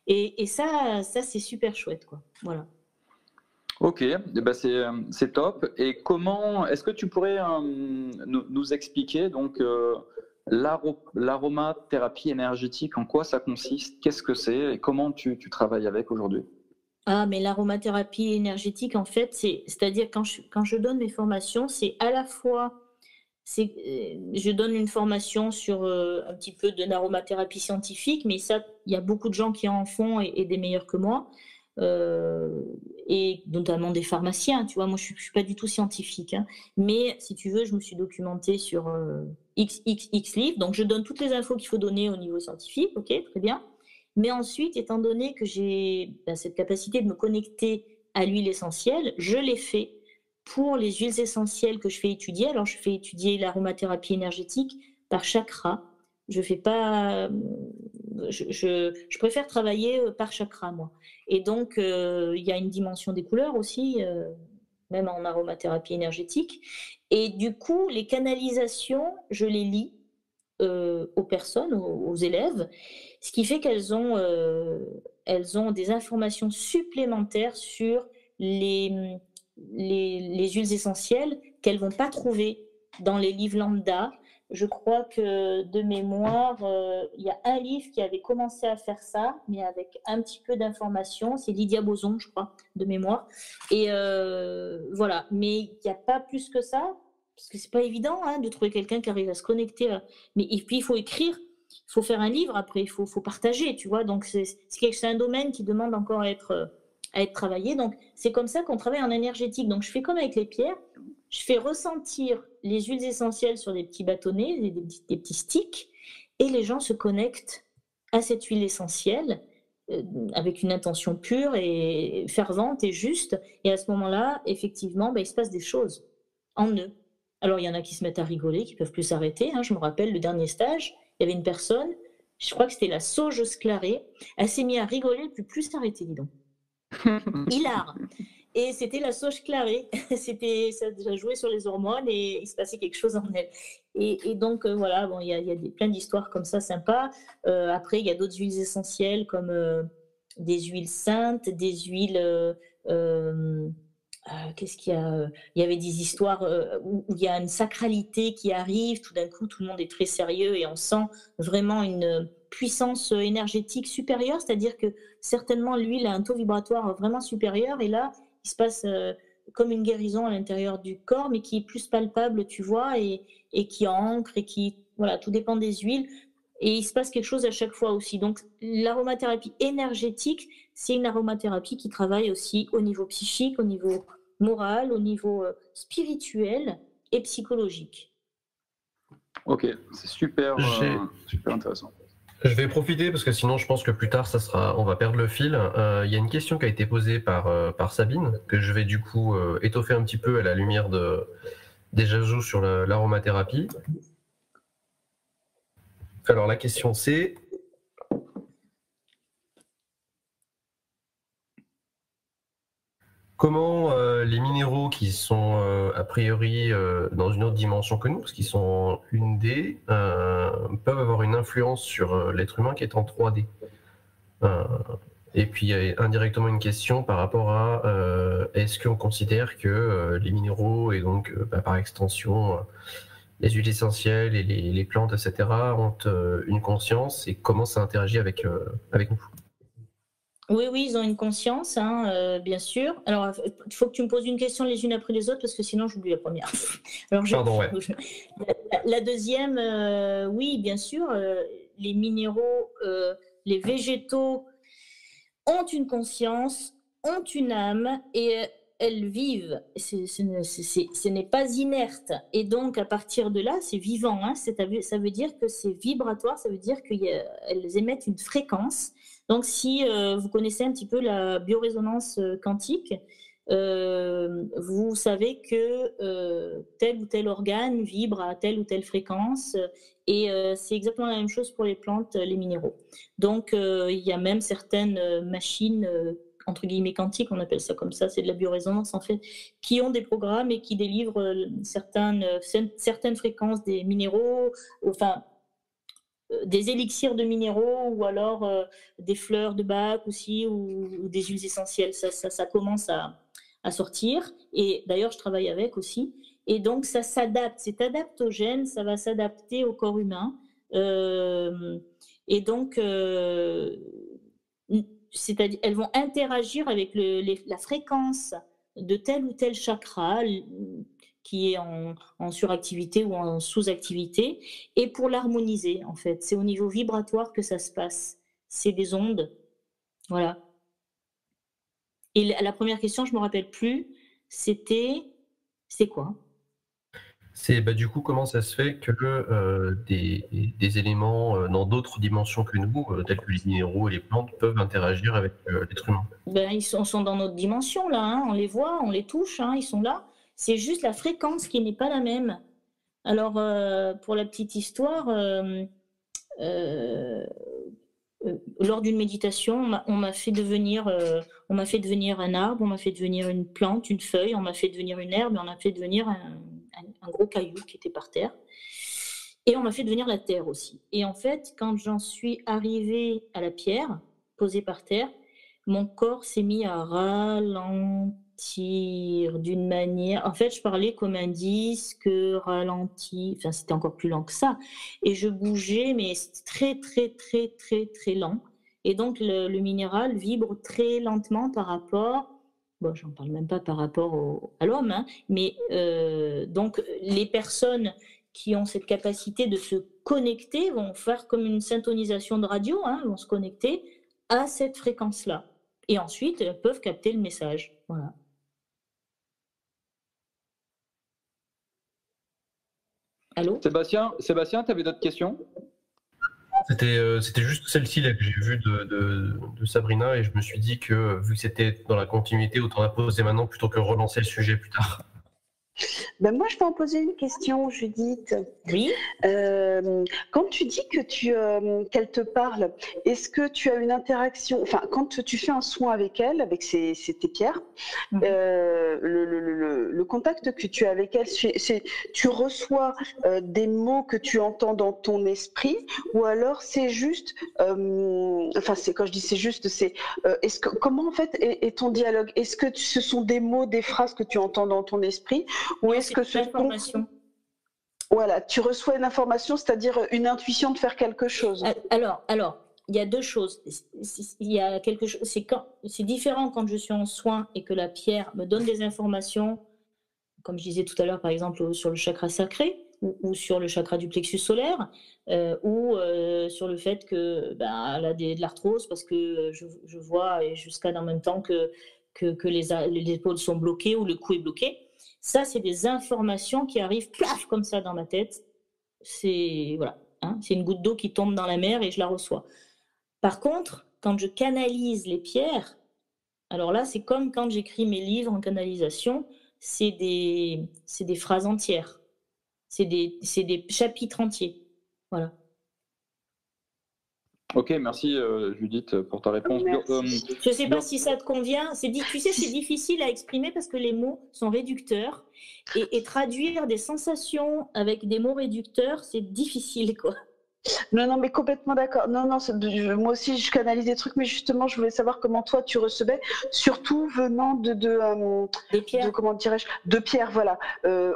Et ça, c'est super chouette, quoi. Voilà. Ok, eh ben c'est top. Et comment, est-ce que tu pourrais nous expliquer donc l'aromathérapie énergétique, en quoi ça consiste, qu'est-ce que c'est et comment tu travailles avec aujourd'hui? Ah, mais l'aromathérapie énergétique, en fait, c'est-à-dire quand je donne mes formations, c'est à la fois, je donne une formation sur un petit peu de l'aromathérapie scientifique, mais ça, il y a beaucoup de gens qui en font et des meilleurs que moi, euh, et notamment des pharmaciens. Tu vois, moi, je suis pas du tout scientifique, hein, mais si tu veux, je me suis documentée sur XXX livres, donc je donne toutes les infos qu'il faut donner au niveau scientifique, ok, très bien. Mais ensuite, étant donné que j'ai cette capacité de me connecter à l'huile essentielle, je l'ai fait pour les huiles essentielles que je fais étudier. Alors, je fais étudier l'aromathérapie énergétique par chakra. Je fais pas, je préfère travailler par chakra, moi. Et donc, il y a une dimension des couleurs aussi. même en aromathérapie énergétique. Et du coup, les canalisations, je les lis aux personnes, aux élèves, ce qui fait elles ont des informations supplémentaires sur les, les huiles essentielles qu'elles vont pas trouver dans les livres lambda. Je crois que de mémoire, il y a un livre qui avait commencé à faire ça, mais avec un petit peu d'informations. C'est Lydia Boson, je crois, de mémoire. Et voilà, mais il n'y a pas plus que ça, parce que c'est pas évident hein, de trouver quelqu'un qui arrive à se connecter. Mais et puis il faut écrire, il faut faire un livre après, il faut partager, tu vois. Donc c'est un domaine qui demande encore à être travaillé. Donc c'est comme ça qu'on travaille en énergétique. Donc je fais comme avec les pierres. Je fais ressentir les huiles essentielles sur des petits bâtonnets, des petits sticks, et les gens se connectent à cette huile essentielle avec une intention pure et fervente et juste. Et à ce moment-là, effectivement, il se passe des choses en eux. Alors, il y en a qui se mettent à rigoler, qui ne peuvent plus s'arrêter. Hein. Je me rappelle, le dernier stage, il y avait une personne, je crois que c'était la sauge sclarée, elle s'est mise à rigoler, elle ne peut plus s'arrêter, dis donc. Hilar. Et c'était la sauge clarée. Ça a joué sur les hormones et il se passait quelque chose en elle. Et donc, voilà, bon, il y a plein d'histoires comme ça sympas. Après, il y a d'autres huiles essentielles comme des huiles saintes, des huiles. Qu'est-ce qu'il y a Il y avait des histoires où il y a une sacralité qui arrive. Tout d'un coup, tout le monde est très sérieux et on sent vraiment une puissance énergétique supérieure. C'est-à-dire que certainement, l'huile a un taux vibratoire vraiment supérieur. Et là, il se passe comme une guérison à l'intérieur du corps, mais qui est plus palpable, tu vois, et qui ancre, et qui, voilà, tout dépend des huiles. Et il se passe quelque chose à chaque fois aussi. Donc, l'aromathérapie énergétique, c'est une aromathérapie qui travaille aussi au niveau psychique, au niveau moral, au niveau spirituel et psychologique. Ok, c'est super intéressant. Je vais profiter parce que sinon je pense que plus tard on va perdre le fil. Il y a une question qui a été posée par Sabine que je vais du coup étoffer un petit peu à la lumière des ajouts sur l'aromathérapie. Alors la question c'est: comment les minéraux qui sont a priori dans une autre dimension que nous, parce qu'ils sont en 1D, peuvent avoir une influence sur l'être humain qui est en 3D? Et puis il y a indirectement une question par rapport à est-ce qu'on considère que les minéraux et donc par extension les huiles essentielles et les plantes, etc., ont une conscience et comment ça interagit avec nous? Oui, ils ont une conscience, hein, bien sûr. Alors, il faut que tu me poses une question les unes après les autres parce que sinon j'oublie la première. Alors, Pardon, ouais. La deuxième, oui, bien sûr, les minéraux, les végétaux ont une conscience, ont une âme et elles vivent. Ce n'est pas inerte. Et donc, à partir de là, c'est vivant. Hein, ça veut dire que c'est vibratoire, ça veut dire qu'elles émettent une fréquence. Donc, si vous connaissez un petit peu la biorésonance quantique, vous savez que tel ou tel organe vibre à telle ou telle fréquence. Et c'est exactement la même chose pour les plantes, les minéraux. Donc, il y a même certaines machines, entre guillemets quantiques, on appelle ça comme ça, c'est de la biorésonance en fait, qui ont des programmes et qui délivrent certaines fréquences des minéraux, enfin, des élixirs de minéraux ou alors des fleurs de bac aussi ou des huiles essentielles. Ça commence à sortir. Et d'ailleurs, je travaille avec aussi. Et donc, ça s'adapte. C'est adaptogène. Ça va s'adapter au corps humain. Et donc, c'est-à-dire, elles vont interagir avec la fréquence de tel ou tel chakra qui est en suractivité ou en sous-activité, et pour l'harmoniser, en fait. C'est au niveau vibratoire que ça se passe. C'est des ondes. Voilà. Et la première question, je ne me rappelle plus, c'est quoi? C'est du coup comment ça se fait que des éléments dans d'autres dimensions que nous, tels que les minéraux et les plantes, peuvent interagir avec l'être humain? Ils sont dans notre dimension, là. Hein. On les voit, on les touche, hein, ils sont là. C'est juste la fréquence qui n'est pas la même. Alors, pour la petite histoire, lors d'une méditation, on m'a fait devenir un arbre, on m'a fait devenir une plante, une feuille, on m'a fait devenir une herbe, et on m'a fait devenir un gros caillou qui était par terre. Et on m'a fait devenir la terre aussi. Et en fait, quand j'en suis arrivée à la pierre, posée par terre, mon corps s'est mis à ralentir d'une manière. En fait, je parlais comme un disque ralenti. Enfin, c'était encore plus lent que ça. Et je bougeais, mais c'était très, très, très, très, très lent. Et donc, le minéral vibre très lentement par rapport. Bon, j'en parle même pas par rapport à l'homme, hein, mais donc les personnes qui ont cette capacité de se connecter vont faire comme une syntonisation de radio, hein, vont se connecter à cette fréquence-là. Et ensuite, elles peuvent capter le message. Voilà. Allô ? Sébastien, tu avais d'autres questions ? C'était juste celle-ci là que j'ai vue de Sabrina et je me suis dit que vu que c'était dans la continuité, autant la poser maintenant plutôt que relancer le sujet plus tard. Ben moi, je peux en poser une question, Judith. Oui. Quand tu dis que qu'elle te parle, est-ce que tu as une interaction, enfin, quand tu fais un soin avec elle, avec tes pierres, le contact que tu as avec elle, tu reçois des mots que tu entends dans ton esprit, ou alors c'est juste, enfin, quand je dis c'est juste, c'est comment en fait est ton dialogue? Est-ce que ce sont des mots, des phrases que tu entends dans ton esprit? Ou est-ce que ce sont... Voilà, tu reçois une information, c'est-à-dire une intuition de faire quelque chose. Alors, il y a deux choses. Il y a quelque chose. C'est différent quand je suis en soin et que la pierre me donne des informations, comme je disais tout à l'heure, par exemple sur le chakra sacré ou sur le chakra du plexus solaire, ou sur le fait que elle a de l'arthrose parce que je vois et jusqu'à en même temps que les épaules sont bloquées ou le cou est bloqué. Ça, c'est des informations qui arrivent plaf comme ça dans ma tête. C'est voilà, hein, c'est une goutte d'eau qui tombe dans la mer et je la reçois. Par contre, quand je canalise les pierres, alors là, c'est comme quand j'écris mes livres en canalisation, c'est des phrases entières, c'est des chapitres entiers. Voilà. Ok, merci Judith pour ta réponse. Je ne sais pas si ça te convient. Tu sais, c'est difficile à exprimer parce que les mots sont réducteurs et traduire des sensations avec des mots réducteurs, c'est difficile, quoi. Non, mais complètement d'accord. Non, moi aussi, je canalise des trucs, mais justement, je voulais savoir comment toi, tu recevais, surtout venant des pierres. Comment dirais-je, de pierres, voilà.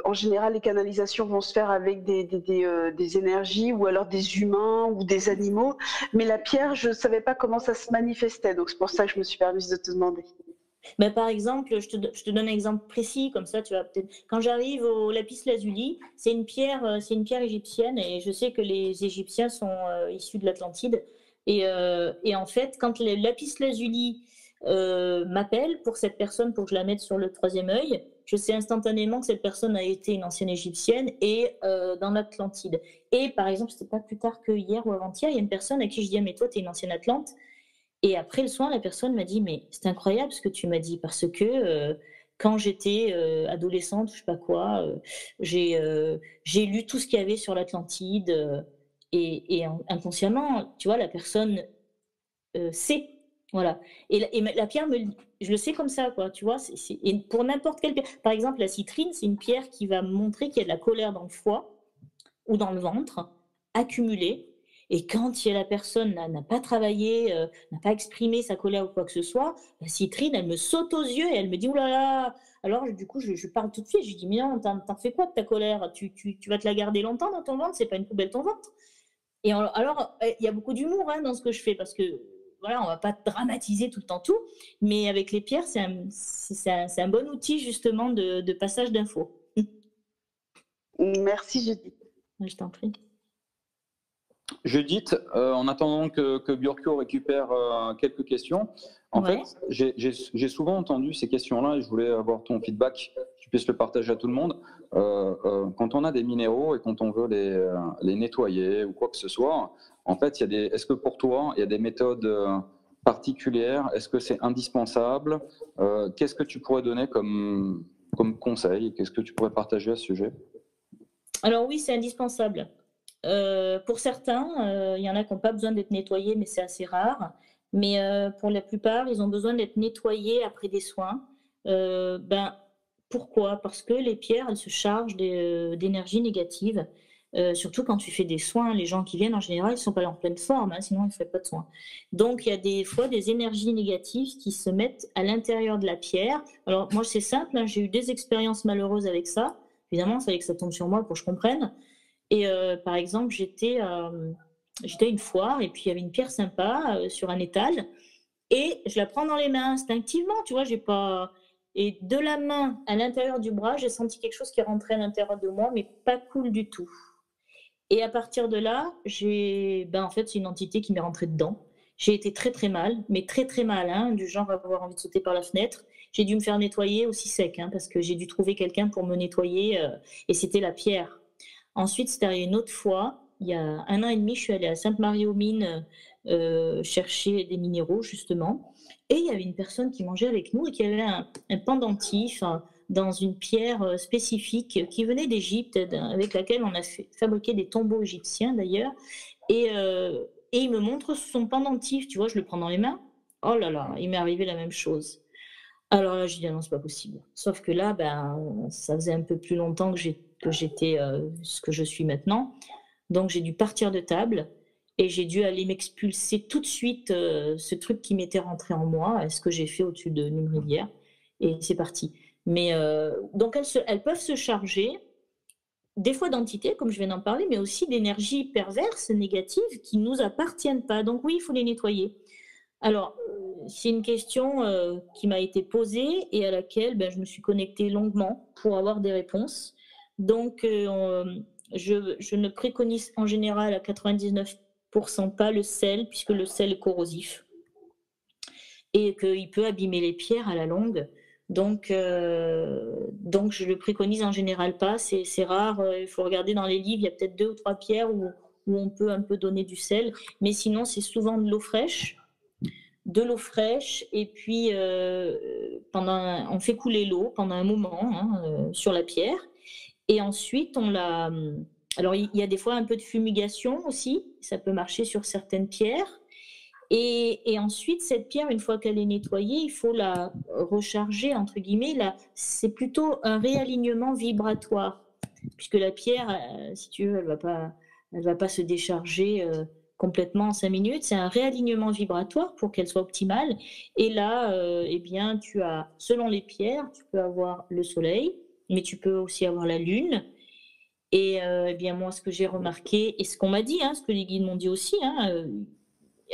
En général, les canalisations vont se faire avec des énergies ou alors des humains ou des animaux, mais la pierre, je ne savais pas comment ça se manifestait, donc c'est pour ça que je me suis permise de te demander. Par exemple, je te donne un exemple précis, comme ça tu vas peut-être. Quand j'arrive au lapis lazuli, c'est une pierre égyptienne et je sais que les Égyptiens sont issus de l'Atlantide. Et en fait, quand le lapis lazuli m'appelle pour cette personne pour que je la mette sur le troisième œil, je sais instantanément que cette personne a été une ancienne égyptienne et dans l'Atlantide. Et par exemple, c'était pas plus tard que hier ou avant-hier, il y a une personne à qui je dis mais toi, tu es une ancienne Atlante. Et après le soin, la personne m'a dit mais c'est incroyable ce que tu m'as dit parce que quand j'étais adolescente, je sais pas quoi, j'ai lu tout ce qu'il y avait sur l'Atlantide et inconsciemment, tu vois, la personne sait, voilà. Et la pierre je le sais comme ça, quoi, tu vois. Et pour n'importe quelle pierre, par exemple la citrine, c'est une pierre qui va montrer qu'il y a de la colère dans le foie ou dans le ventre accumulée. Et quand la personne n'a pas travaillé, n'a pas exprimé sa colère ou quoi que ce soit, la citrine, elle me saute aux yeux et elle me dit « oulala !» Alors, du coup, je parle tout de suite. Je lui dis « mais non, t'en fais quoi de ta colère ? Tu vas te la garder longtemps dans ton ventre ? C'est pas une poubelle ton ventre ?» Et alors, il y a beaucoup d'humour dans ce que je fais parce que, voilà, on va pas dramatiser tout le temps tout. Mais avec les pierres, c'est un bon outil, justement, de passage d'infos. Merci, Judith. Je t'en prie. Judith, en attendant que Björkö récupère quelques questions, en fait, j'ai souvent entendu ces questions-là et je voulais avoir ton feedback, que tu puisses le partager à tout le monde. Quand on a des minéraux et quand on veut les nettoyer ou quoi que ce soit, en fait, est-ce que pour toi, il y a des méthodes particulières? Est-ce que c'est indispensable? Qu'est-ce que tu pourrais donner comme conseil? Qu'est-ce que tu pourrais partager à ce sujet? Alors oui, c'est indispensable. Pour certains, il y en a qui n'ont pas besoin d'être nettoyés, mais c'est assez rare. Mais pour la plupart, ils ont besoin d'être nettoyés après des soins. Ben, pourquoi? Parce que les pierres, elles se chargent d'énergie négative. Surtout quand tu fais des soins, les gens qui viennent en général, ils ne sont pas en pleine forme, hein, sinon ils ne feraient pas de soins. Donc il y a des fois des énergies négatives qui se mettent à l'intérieur de la pierre. Alors moi c'est simple, hein, j'ai eu des expériences malheureuses avec ça. Évidemment, il fallait que ça tombe sur moi pour que je comprenne. Et par exemple, j'étais à une foire et puis il y avait une pierre sympa sur un étal et je la prends dans les mains instinctivement, tu vois, j'ai pas. Et de la main à l'intérieur du bras, j'ai senti quelque chose qui rentrait à l'intérieur de moi, mais pas cool du tout. Et à partir de là, en fait, c'est une entité qui m'est rentrée dedans. J'ai été très très mal, mais très très mal, hein, du genre avoir envie de sauter par la fenêtre. J'ai dû me faire nettoyer aussi sec, hein, parce que j'ai dû trouver quelqu'un pour me nettoyer, et c'était la pierre. Ensuite, c'est arrivé une autre fois, il y a 1 an et demi, je suis allée à Sainte-Marie-aux-Mines chercher des minéraux, justement. Et il y avait une personne qui mangeait avec nous et qui avait un pendentif dans une pierre spécifique qui venait d'Égypte, avec laquelle on a fabriqué des tombeaux égyptiens d'ailleurs. Et il me montre son pendentif, tu vois, je le prends dans les mains. Oh là là, il m'est arrivé la même chose. Alors là, je dis, ah non, c'est pas possible. Sauf que là, ça faisait un peu plus longtemps que j'étais ce que je suis maintenant. Donc, j'ai dû partir de table et j'ai dû aller m'expulser tout de suite ce truc qui m'était rentré en moi, ce que j'ai fait au-dessus d'une rivière. Et c'est parti. Mais donc, elles peuvent se charger des fois d'entités, comme je viens d'en parler, mais aussi d'énergies perverses, négatives, qui ne nous appartiennent pas. Donc oui, il faut les nettoyer. Alors, c'est une question qui m'a été posée et à laquelle je me suis connectée longuement pour avoir des réponses. Donc, je ne préconise en général à 99% pas le sel, puisque le sel est corrosif et qu'il peut abîmer les pierres à la longue. Donc je le préconise en général pas. C'est rare. Il faut regarder dans les livres. Il y a peut-être 2 ou 3 pierres où on peut un peu donner du sel. Mais sinon, c'est souvent de l'eau fraîche. Et puis on fait couler l'eau pendant un moment sur la pierre. Et ensuite, alors, il y a des fois un peu de fumigation aussi. Ça peut marcher sur certaines pierres. Et ensuite, cette pierre, une fois qu'elle est nettoyée, il faut la recharger, entre guillemets. C'est plutôt un réalignement vibratoire, puisque la pierre, si tu veux, elle va pas se décharger complètement en 5 minutes. C'est un réalignement vibratoire pour qu'elle soit optimale. Et là, tu as, selon les pierres, tu peux avoir le soleil, mais tu peux aussi avoir la lune. Et moi, ce que j'ai remarqué, et ce qu'on m'a dit, ce que les guides m'ont dit aussi,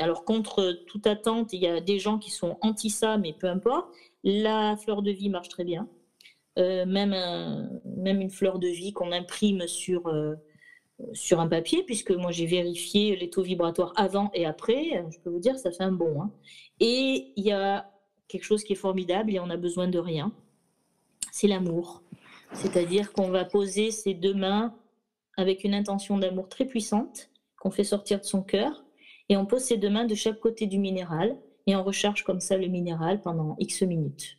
alors, contre toute attente, il y a des gens qui sont anti ça, mais peu importe. La fleur de vie marche très bien. Même une fleur de vie qu'on imprime sur un papier, puisque moi, j'ai vérifié les taux vibratoires avant et après. Je peux vous dire, ça fait un bond. Et il y a quelque chose qui est formidable et on n'a besoin de rien. C'est l'amour. C'est-à-dire qu'on va poser ses 2 mains avec une intention d'amour très puissante qu'on fait sortir de son cœur. Et on pose ses 2 mains de chaque côté du minéral et on recharge comme ça le minéral pendant X minutes.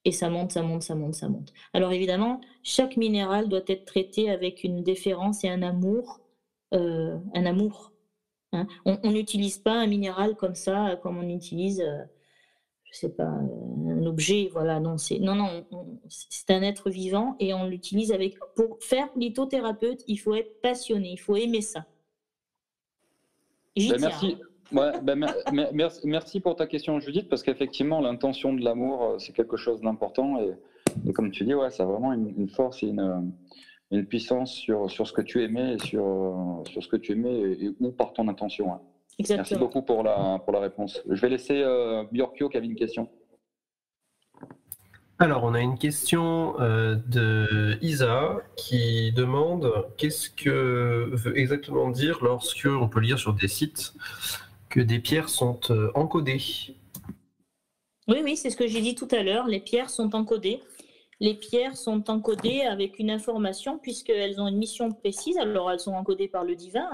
Et ça monte, ça monte, ça monte, ça monte. Alors évidemment, chaque minéral doit être traité avec une déférence et un amour. On n'utilise pas un minéral comme ça, comme on utilise, je sais pas, un objet. Voilà, non, c'est un être vivant et on l'utilise pour faire lithothérapeute, il faut être passionné, il faut aimer ça. Merci. Merci pour ta question, Judith, parce qu'effectivement, l'intention de l'amour, c'est quelque chose d'important. Et comme tu dis, ça a vraiment une force et une puissance sur ce que tu aimais et sur ce que tu aimais et où part ton intention. Exactement. Merci beaucoup pour la réponse. Je vais laisser Björkio qui avait une question. Alors, on a une question de Isa qui demande qu'est-ce que veut exactement dire lorsque on peut lire sur des sites que des pierres sont encodées. Oui, c'est ce que j'ai dit tout à l'heure. Les pierres sont encodées. Les pierres sont encodées avec une information puisqu'elles ont une mission précise. Alors, elles sont encodées par le divin,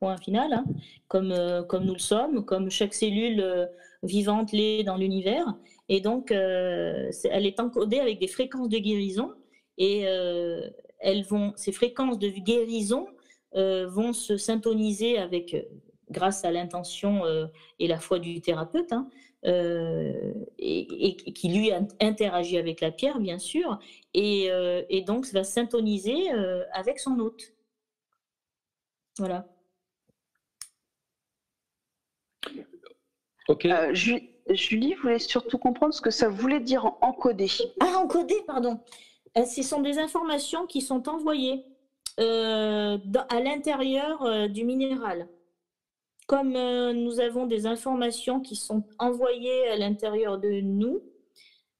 point final, comme nous le sommes, comme chaque cellule vivante l'est dans l'univers. Et donc, elle est encodée avec des fréquences de guérison. Et ces fréquences de guérison vont se syntoniser avec, grâce à l'intention et la foi du thérapeute, hein, et qui lui interagit avec la pierre, bien sûr, et donc va syntoniser avec son hôte. Voilà. Ok. Julie voulait surtout comprendre ce que ça voulait dire en encodé. Ah, encodé, pardon. Ce sont des informations qui sont envoyées à l'intérieur du minéral. Comme nous avons des informations qui sont envoyées à l'intérieur de nous,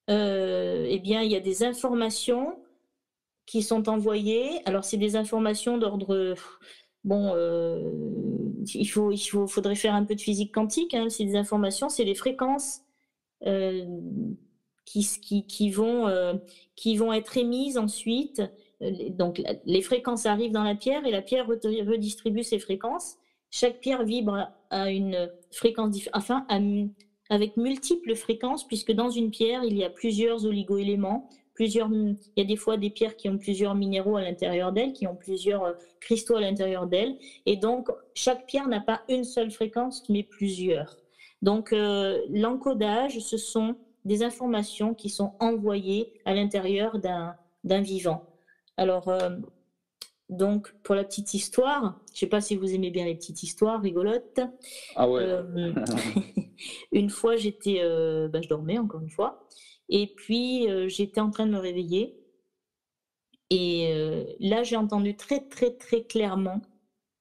eh bien, il y a des informations qui sont envoyées. Alors, c'est des informations d'ordre... Bon, faudrait faire un peu de physique quantique. Hein. C'est des informations, c'est des fréquences qui vont être émises ensuite. Donc, les fréquences arrivent dans la pierre et la pierre redistribue ces fréquences. Chaque pierre vibre à une fréquence avec multiples fréquences, puisque dans une pierre, il y a plusieurs oligo-éléments. Il y a des fois des pierres qui ont plusieurs minéraux à l'intérieur d'elles, qui ont plusieurs cristaux à l'intérieur d'elles. Et donc, chaque pierre n'a pas une seule fréquence, mais plusieurs. Donc, l'encodage, ce sont des informations qui sont envoyées à l'intérieur d'un vivant. Alors, donc, pour la petite histoire, je ne sais pas si vous aimez bien les petites histoires rigolotes. Ah ouais. Une fois, je dormais encore une fois, et puis j'étais en train de me réveiller. Et là, j'ai entendu très, très, très clairement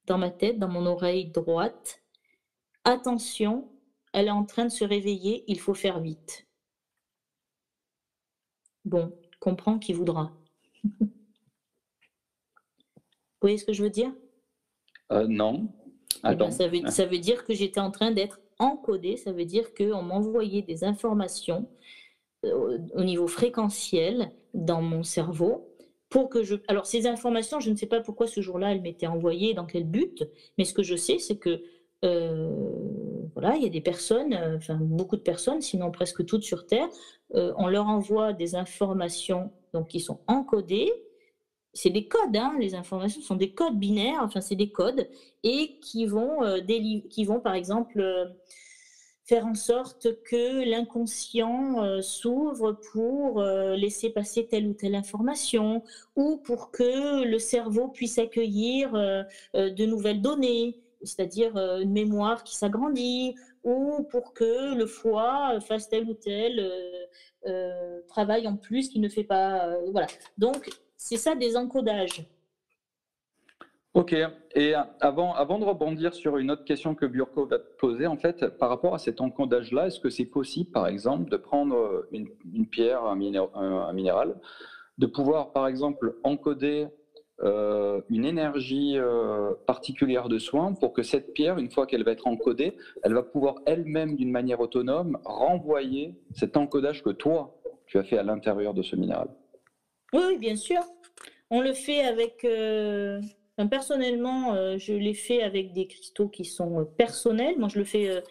dans ma tête, dans mon oreille droite, « Attention, elle est en train de se réveiller, il faut faire vite. » Bon, comprends qui voudra. Vous voyez ce que je veux dire? Non. Attends. Eh bien, ça veut dire que j'étais en train d'être encodée, ça veut dire qu'on m'envoyait des informations au niveau fréquentiel dans mon cerveau pour que je... Alors, ces informations, je ne sais pas pourquoi ce jour-là, elles m'étaient envoyées, dans quel but, mais ce que je sais, c'est que voilà, il y a des personnes, beaucoup de personnes, sinon presque toutes sur Terre, on leur envoie des informations donc, qui sont encodées. C'est des codes, hein, les informations sont des codes binaires, enfin c'est des codes, et qui vont par exemple faire en sorte que l'inconscient s'ouvre pour laisser passer telle ou telle information, ou pour que le cerveau puisse accueillir de nouvelles données, c'est-à-dire une mémoire qui s'agrandit, ou pour que le foie fasse tel ou tel travail en plus qu'il ne fait pas. Voilà. Donc, c'est ça des encodages. Ok. Et avant de rebondir sur une autre question que Burko va te poser, en fait, par rapport à cet encodage-là, est-ce que c'est possible, par exemple, de prendre une pierre, un minéral, de pouvoir, par exemple, encoder une énergie particulière de soin pour que cette pierre, une fois qu'elle va être encodée, elle va pouvoir elle-même, d'une manière autonome, renvoyer cet encodage que toi, tu as fait à l'intérieur de ce minéral? Oui, bien sûr. On le fait avec... personnellement, je l'ai fait avec des cristaux qui sont personnels. Moi, je le fais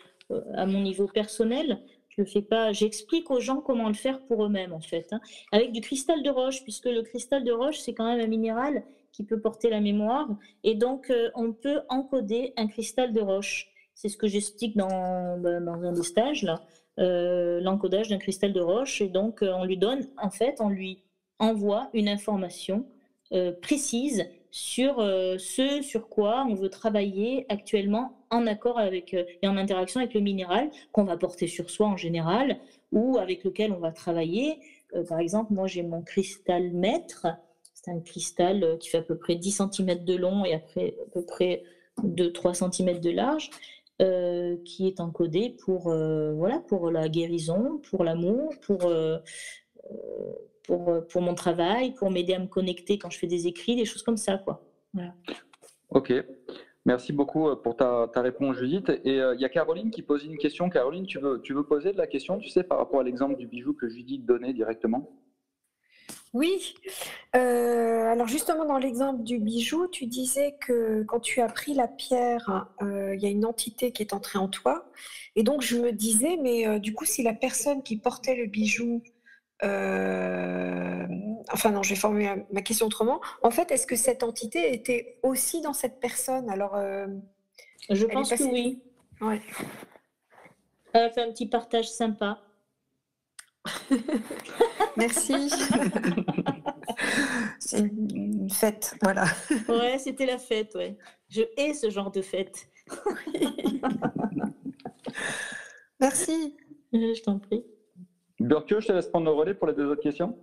à mon niveau personnel. Je le fais pas. J'explique aux gens comment le faire pour eux-mêmes, en fait. Hein. Avec du cristal de roche, puisque le cristal de roche, c'est quand même un minéral qui peut porter la mémoire. Et donc, on peut encoder un cristal de roche. C'est ce que j'explique dans un des stages, là. L'encodage d'un cristal de roche. Et donc, on lui donne, en fait, on lui envoie une information précise sur ce sur quoi on veut travailler actuellement en accord avec et en interaction avec le minéral qu'on va porter sur soi en général ou avec lequel on va travailler. Par exemple, moi j'ai mon cristal maître, c'est un cristal qui fait à peu près 10 cm de long et après à peu près 2-3 cm de large, qui est encodé pour la guérison, pour l'amour, pour mon travail, pour m'aider à me connecter quand je fais des écrits, des choses comme ça, quoi. Voilà. Ok, merci beaucoup pour ta réponse, Judith. Et il y a Caroline qui pose une question. Caroline, tu veux poser de la question, tu sais, par rapport à l'exemple du bijou que Judith donnait directement? Oui, alors justement dans l'exemple du bijou, tu disais que quand tu as pris la pierre, il y a une entité qui est entrée en toi. Et donc je me disais, mais du coup, si la personne qui portait le bijou enfin non, je vais formuler ma question autrement. En fait, est-ce que cette entité était aussi dans cette personne? Alors, Je elle est pense que passée. oui. Ouais. Elle a fait un petit partage sympa. Merci. C'est une fête, voilà. Ouais, c'était la fête, ouais. Je hais ce genre de fête. Merci. Je t'en prie. Burkio, je te laisse prendre le relais pour les 2 autres questions.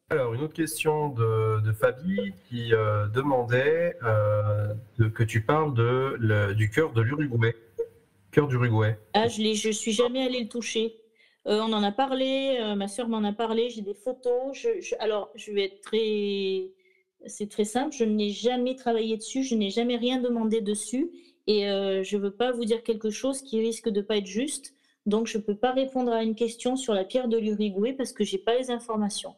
Alors, une autre question de Fabi qui demandait que tu parles du cœur de l'Uruguay. Cœur d'Uruguay. Ah, je suis jamais allée le toucher. On en a parlé, ma sœur m'en a parlé, j'ai des photos. Alors, je vais être très... C'est très simple, je n'ai jamais travaillé dessus, je n'ai jamais rien demandé dessus et je ne veux pas vous dire quelque chose qui risque de ne pas être juste. Donc, je ne peux pas répondre à une question sur la pierre de l'Uruguay parce que je n'ai pas les informations.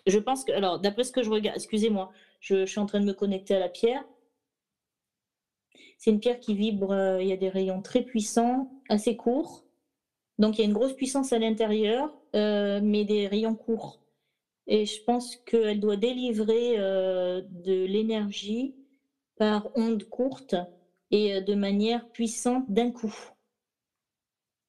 Je pense que... Alors, d'après ce que je regarde... Excusez-moi, je suis en train de me connecter à la pierre. C'est une pierre qui vibre, il y a des rayons très puissants, assez courts. Donc, il y a une grosse puissance à l'intérieur, mais des rayons courts. Et je pense qu'elle doit délivrer de l'énergie par ondes courtes et de manière puissante d'un coup.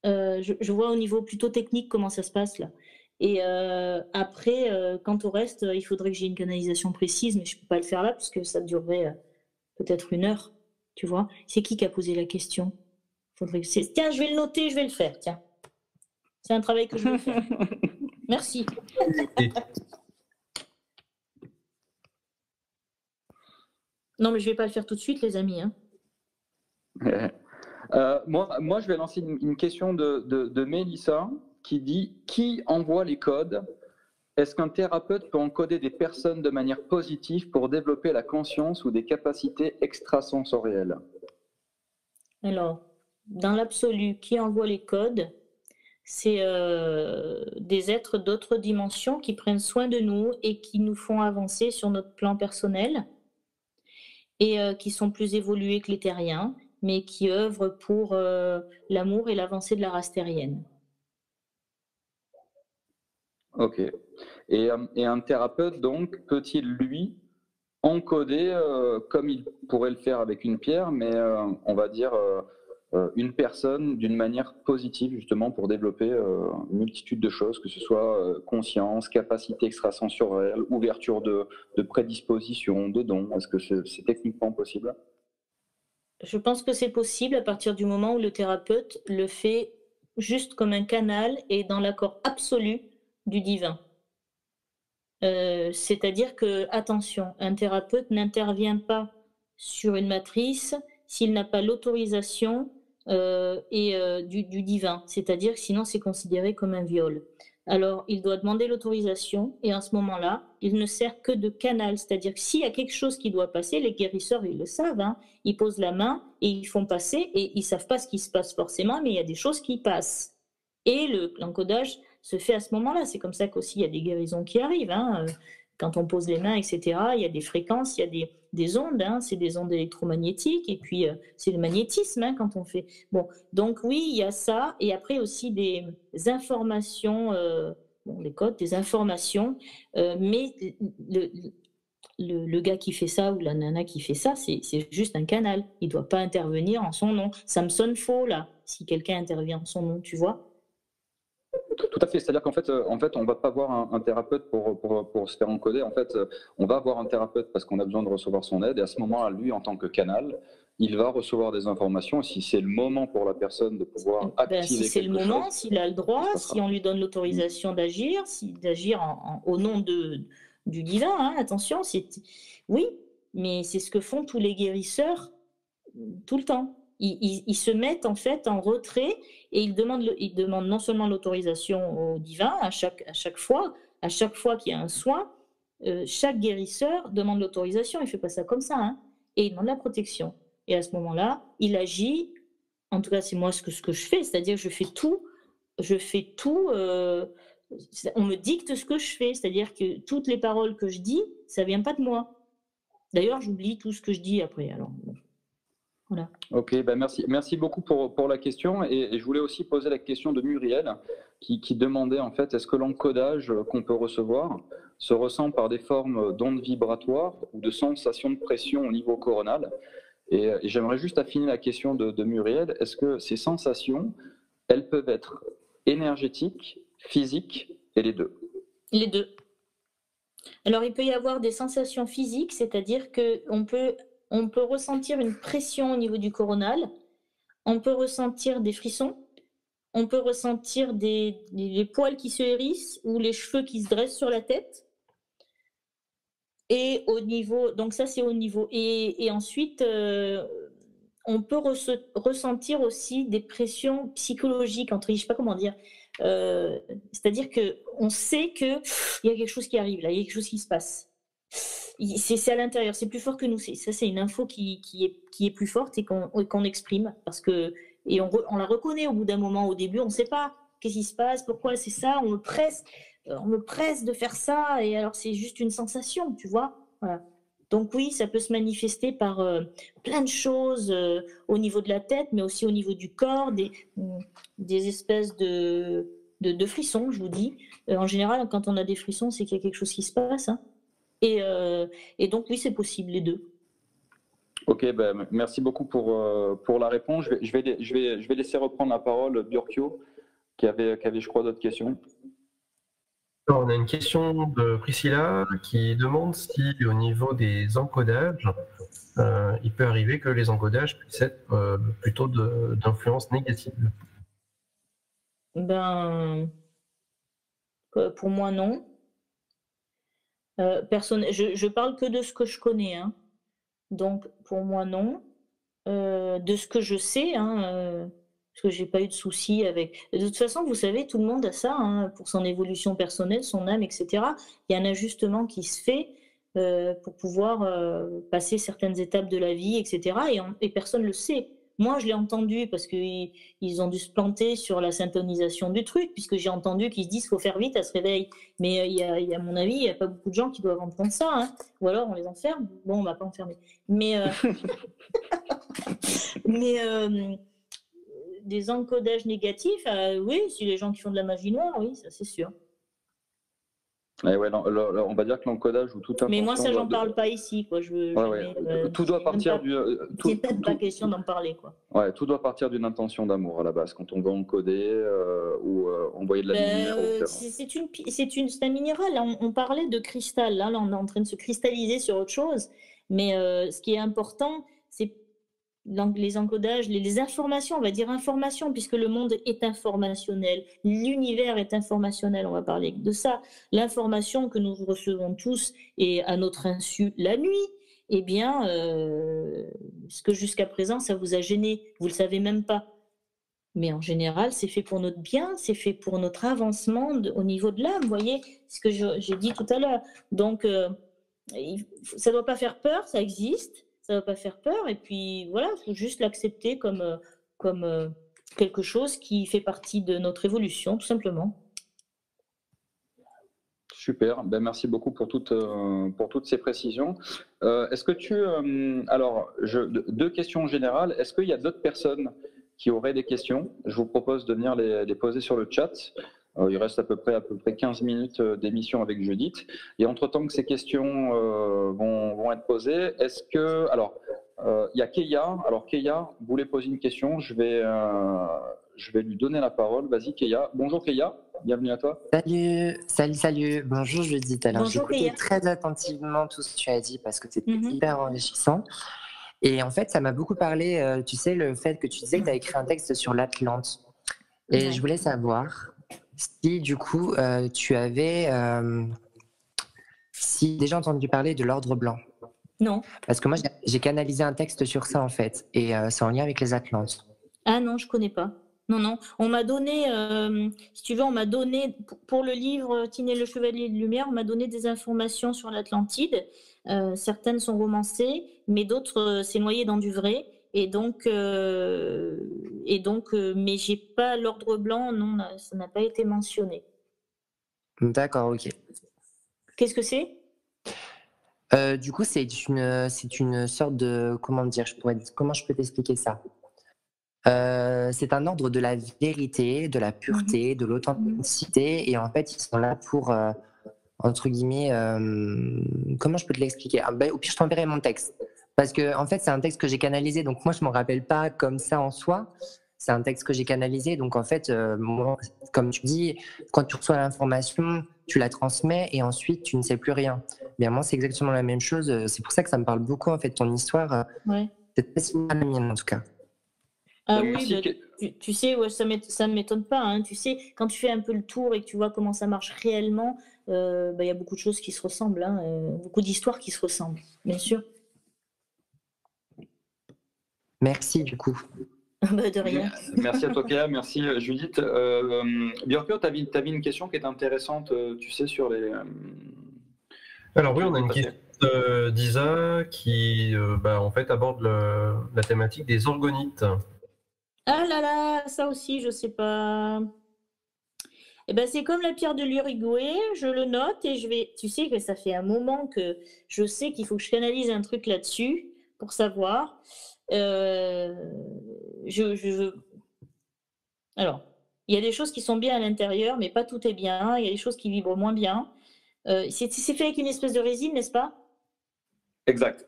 Je vois au niveau plutôt technique comment ça se passe là. Et après, quant au reste, il faudrait que j'ai une canalisation précise, mais je ne peux pas le faire là parce que ça durerait peut-être 1 heure. Tu vois, c'est qui a posé la question? Tiens, je vais le noter, je vais le faire. Tiens, c'est un travail que je vais faire. Merci. Non, mais je vais pas le faire tout de suite, les amis. Hein. Moi, je vais lancer une question de Mélissa qui dit « Qui envoie les codes ? Est-ce qu'un thérapeute peut encoder des personnes de manière positive pour développer la conscience ou des capacités extrasensorielles ?» Alors, dans l'absolu, qui envoie les codes? C'est des êtres d'autres dimensions qui prennent soin de nous et qui nous font avancer sur notre plan personnel et qui sont plus évolués que les terriens, mais qui œuvrent pour l'amour et l'avancée de la race terrienne. Ok. Et un thérapeute, donc, peut-il, lui, encoder, comme il pourrait le faire avec une pierre, mais on va dire une personne d'une manière positive, justement, pour développer une multitude de choses, que ce soit conscience, capacité extrasensorielle, ouverture de prédisposition, de dons. Est-ce que c'est techniquement possible? Je pense que c'est possible à partir du moment où le thérapeute le fait juste comme un canal et dans l'accord absolu du divin. C'est-à-dire que, attention, un thérapeute n'intervient pas sur une matrice s'il n'a pas l'autorisation du divin. C'est-à-dire que sinon c'est considéré comme un viol. Alors, il doit demander l'autorisation et à ce moment-là, il ne sert que de canal. C'est-à-dire que s'il y a quelque chose qui doit passer, les guérisseurs, ils le savent, hein, ils posent la main et ils font passer et ils ne savent pas ce qui se passe forcément, mais il y a des choses qui passent. Et l'encodage se fait à ce moment-là. C'est comme ça qu'aussi il y a des guérisons qui arrivent. Hein. Quand on pose les mains, etc., il y a des fréquences, il y a des ondes, hein, c'est des ondes électromagnétiques, et puis c'est le magnétisme hein, quand on fait. Bon, donc oui, il y a ça, et après aussi des informations, les codes, des informations, mais le gars qui fait ça ou la nana qui fait ça, c'est juste un canal. Il ne doit pas intervenir en son nom. Ça me sonne faux, là, si quelqu'un intervient en son nom, tu vois. Tout à fait, c'est-à-dire qu'en fait, on ne va pas voir un thérapeute pour se faire encoder. En fait, on va voir un thérapeute parce qu'on a besoin de recevoir son aide. Et à ce moment-là, lui, en tant que canal, il va recevoir des informations. Et si c'est le moment pour la personne de pouvoir activer si c'est le moment, chose, s'il a le droit, si on lui donne l'autorisation d'agir, d'agir au nom du divin, hein, attention, oui, mais c'est ce que font tous les guérisseurs tout le temps. Ils se mettent en fait en retrait et ils demandent non seulement l'autorisation au divin à chaque fois qu'il y a un soin, chaque guérisseur demande l'autorisation, il ne fait pas ça comme ça, hein, et il demande la protection. Et à ce moment-là, il agit, en tout cas c'est moi ce que je fais, c'est-à-dire je fais tout, on me dicte ce que je fais, c'est-à-dire que toutes les paroles que je dis, ça ne vient pas de moi. D'ailleurs, j'oublie tout ce que je dis après. Alors, bon. Voilà. Ok, merci beaucoup pour la question. Et je voulais aussi poser la question de Muriel qui demandait en fait, est-ce que l'encodage qu'on peut recevoir se ressent par des formes d'ondes vibratoires ou de sensations de pression au niveau coronal? Et j'aimerais juste affiner la question de Muriel. Est-ce que ces sensations, elles peuvent être énergétiques, physiques et les deux? Les deux. Alors, il peut y avoir des sensations physiques, c'est-à-dire qu'on peut ressentir une pression au niveau du coronal, on peut ressentir des frissons, on peut ressentir les poils qui se hérissent ou les cheveux qui se dressent sur la tête. Et au niveau, donc ça c'est au niveau. Et ensuite, on peut ressentir aussi des pressions psychologiques, je ne sais pas comment dire. C'est-à-dire qu'on sait qu'il y a quelque chose qui arrive là, il y a quelque chose qui se passe. C'est à l'intérieur, c'est plus fort que nous. Ça, c'est une info qui est plus forte et qu'on exprime. Et on la reconnaît au bout d'un moment. Au début, on ne sait pas qu'est-ce qui se passe, pourquoi c'est ça. On me presse de faire ça. Et alors, c'est juste une sensation, tu vois. Voilà. Donc oui, ça peut se manifester par plein de choses au niveau de la tête, mais aussi au niveau du corps, des espèces de frissons, je vous dis. En général, quand on a des frissons, c'est qu'il y a quelque chose qui se passe. Hein. Et donc oui, c'est possible, les deux. Ok, merci beaucoup pour la réponse. Je vais laisser reprendre la parole Björkio, qui avait, je crois, d'autres questions. Alors, on a une question de Priscilla qui demande si au niveau des encodages, il peut arriver que les encodages puissent être plutôt d'influence négative. Pour moi, non. Je parle que de ce que je connais. Hein. Donc, pour moi, non. De ce que je sais, parce que je n'ai pas eu de soucis avec... De toute façon, vous savez, tout le monde a ça, hein, pour son évolution personnelle, son âme, etc. Il y a un ajustement qui se fait pour pouvoir passer certaines étapes de la vie, etc. Et personne ne le sait. Moi, je l'ai entendu parce qu'ils ont dû se planter sur la syntonisation du truc, puisque j'ai entendu qu'ils se disent qu'il faut faire vite, elle se réveille. Mais à mon avis, il n'y a pas beaucoup de gens qui doivent entendre ça. Hein. Ou alors, on les enferme. Bon, on ne va pas enfermer. Mais, des encodages négatifs, oui, si les gens qui font de la magie noire, oui, ça c'est sûr. Et ouais, on va dire que l'encodage ou toute intention. Mais moi, ça, j'en parle pas ici, quoi. Tout doit partir du. C'est peut-être pas question d'en parler, quoi. Ouais, tout doit partir d'une intention d'amour à la base, quand on veut encoder ou envoyer de la lumière. C'est un minéral. Là, on parlait de cristal. Là, on est en train de se cristalliser sur autre chose. Mais ce qui est important, c'est les encodages, les informations, on va dire information, puisque le monde est informationnel, l'univers est informationnel, on va parler de ça. L'information que nous recevons tous et à notre insu la nuit, eh bien, ce que jusqu'à présent, ça vous a gêné, vous ne le savez même pas. Mais en général, c'est fait pour notre bien, c'est fait pour notre avancement au niveau de l'âme, vous voyez, ce que j'ai dit tout à l'heure. Donc, ça ne doit pas faire peur, ça existe. Ça ne va pas faire peur, et puis voilà, il faut juste l'accepter comme quelque chose qui fait partie de notre évolution, tout simplement. Super, merci beaucoup pour toutes ces précisions. Est-ce que alors, deux questions générales. Est-ce qu'il y a d'autres personnes qui auraient des questions? Je vous propose de venir les poser sur le chat. Il reste à peu près 15 minutes d'émission avec Judith. Et entre-temps que ces questions vont être posées, est-ce que... Alors, il y a Keia. Alors, Keia voulait poser une question. Je vais lui donner la parole. Vas-y, Keia. Bonjour, Keia. Bienvenue à toi. Salut. Bonjour, Judith. Alors, j'ai écouté très attentivement tout ce que tu as dit parce que c'était hyper enrichissant. Et en fait, ça m'a beaucoup parlé, tu sais, le fait que tu disais que tu as écrit un texte sur l'Atlante. Et je voulais savoir... si du coup tu avais déjà entendu parler de l'ordre blanc. Non. Parce que moi j'ai canalisé un texte sur ça en fait, et c'est en lien avec les Atlantes. Ah non, je connais pas. Non. On m'a donné, si tu veux, on m'a donné, pour le livre Tin et le Chevalier de Lumière, on m'a donné des informations sur l'Atlantide. Certaines sont romancées, mais d'autres, c'est noyé dans du vrai. Et donc, mais j'ai pas l'ordre blanc, non, ça n'a pas été mentionné. D'accord, ok. Qu'est-ce que c'est? Du coup, c'est une sorte de, comment je peux t'expliquer ça? C'est un ordre de la vérité, de la pureté, de l'authenticité, et en fait, ils sont là pour, entre guillemets, comment je peux te l'expliquer? Au pire, je t'enverrai mon texte. Parce que, en fait, c'est un texte que j'ai canalisé, donc moi, je m'en rappelle pas comme ça en soi. C'est un texte que j'ai canalisé, donc en fait, moi, comme tu dis, quand tu reçois l'information, tu la transmets et ensuite, tu ne sais plus rien. Bien, moi, c'est exactement la même chose. C'est pour ça que ça me parle beaucoup, en fait, ton histoire. Ouais. C'est pas similaire à la mienne, en tout cas. Ah oui, tu sais, ouais, ça ne m'étonne pas. Hein. Tu sais, quand tu fais un peu le tour et que tu vois comment ça marche réellement, y a beaucoup de choses qui se ressemblent, hein, beaucoup d'histoires qui se ressemblent, bien sûr. Merci, du coup. De rien. Merci à toi, Kéa. Merci, Judith. Björkö, tu avais une question qui est intéressante, tu sais, sur les... Alors oui, on a une question d'Isa qui, en fait, aborde la thématique des orgonites. Ah là là, ça aussi, je sais pas. Eh ben, c'est comme la pierre de l'Uruguay, je le note et je vais... Tu sais que ça fait un moment que je sais qu'il faut que je canalise un truc là-dessus pour savoir. Alors, il y a des choses qui sont bien à l'intérieur, mais pas tout est bien. Il y a des choses qui vibrent moins bien. C'est fait avec une espèce de résine, n'est-ce pas? Exact.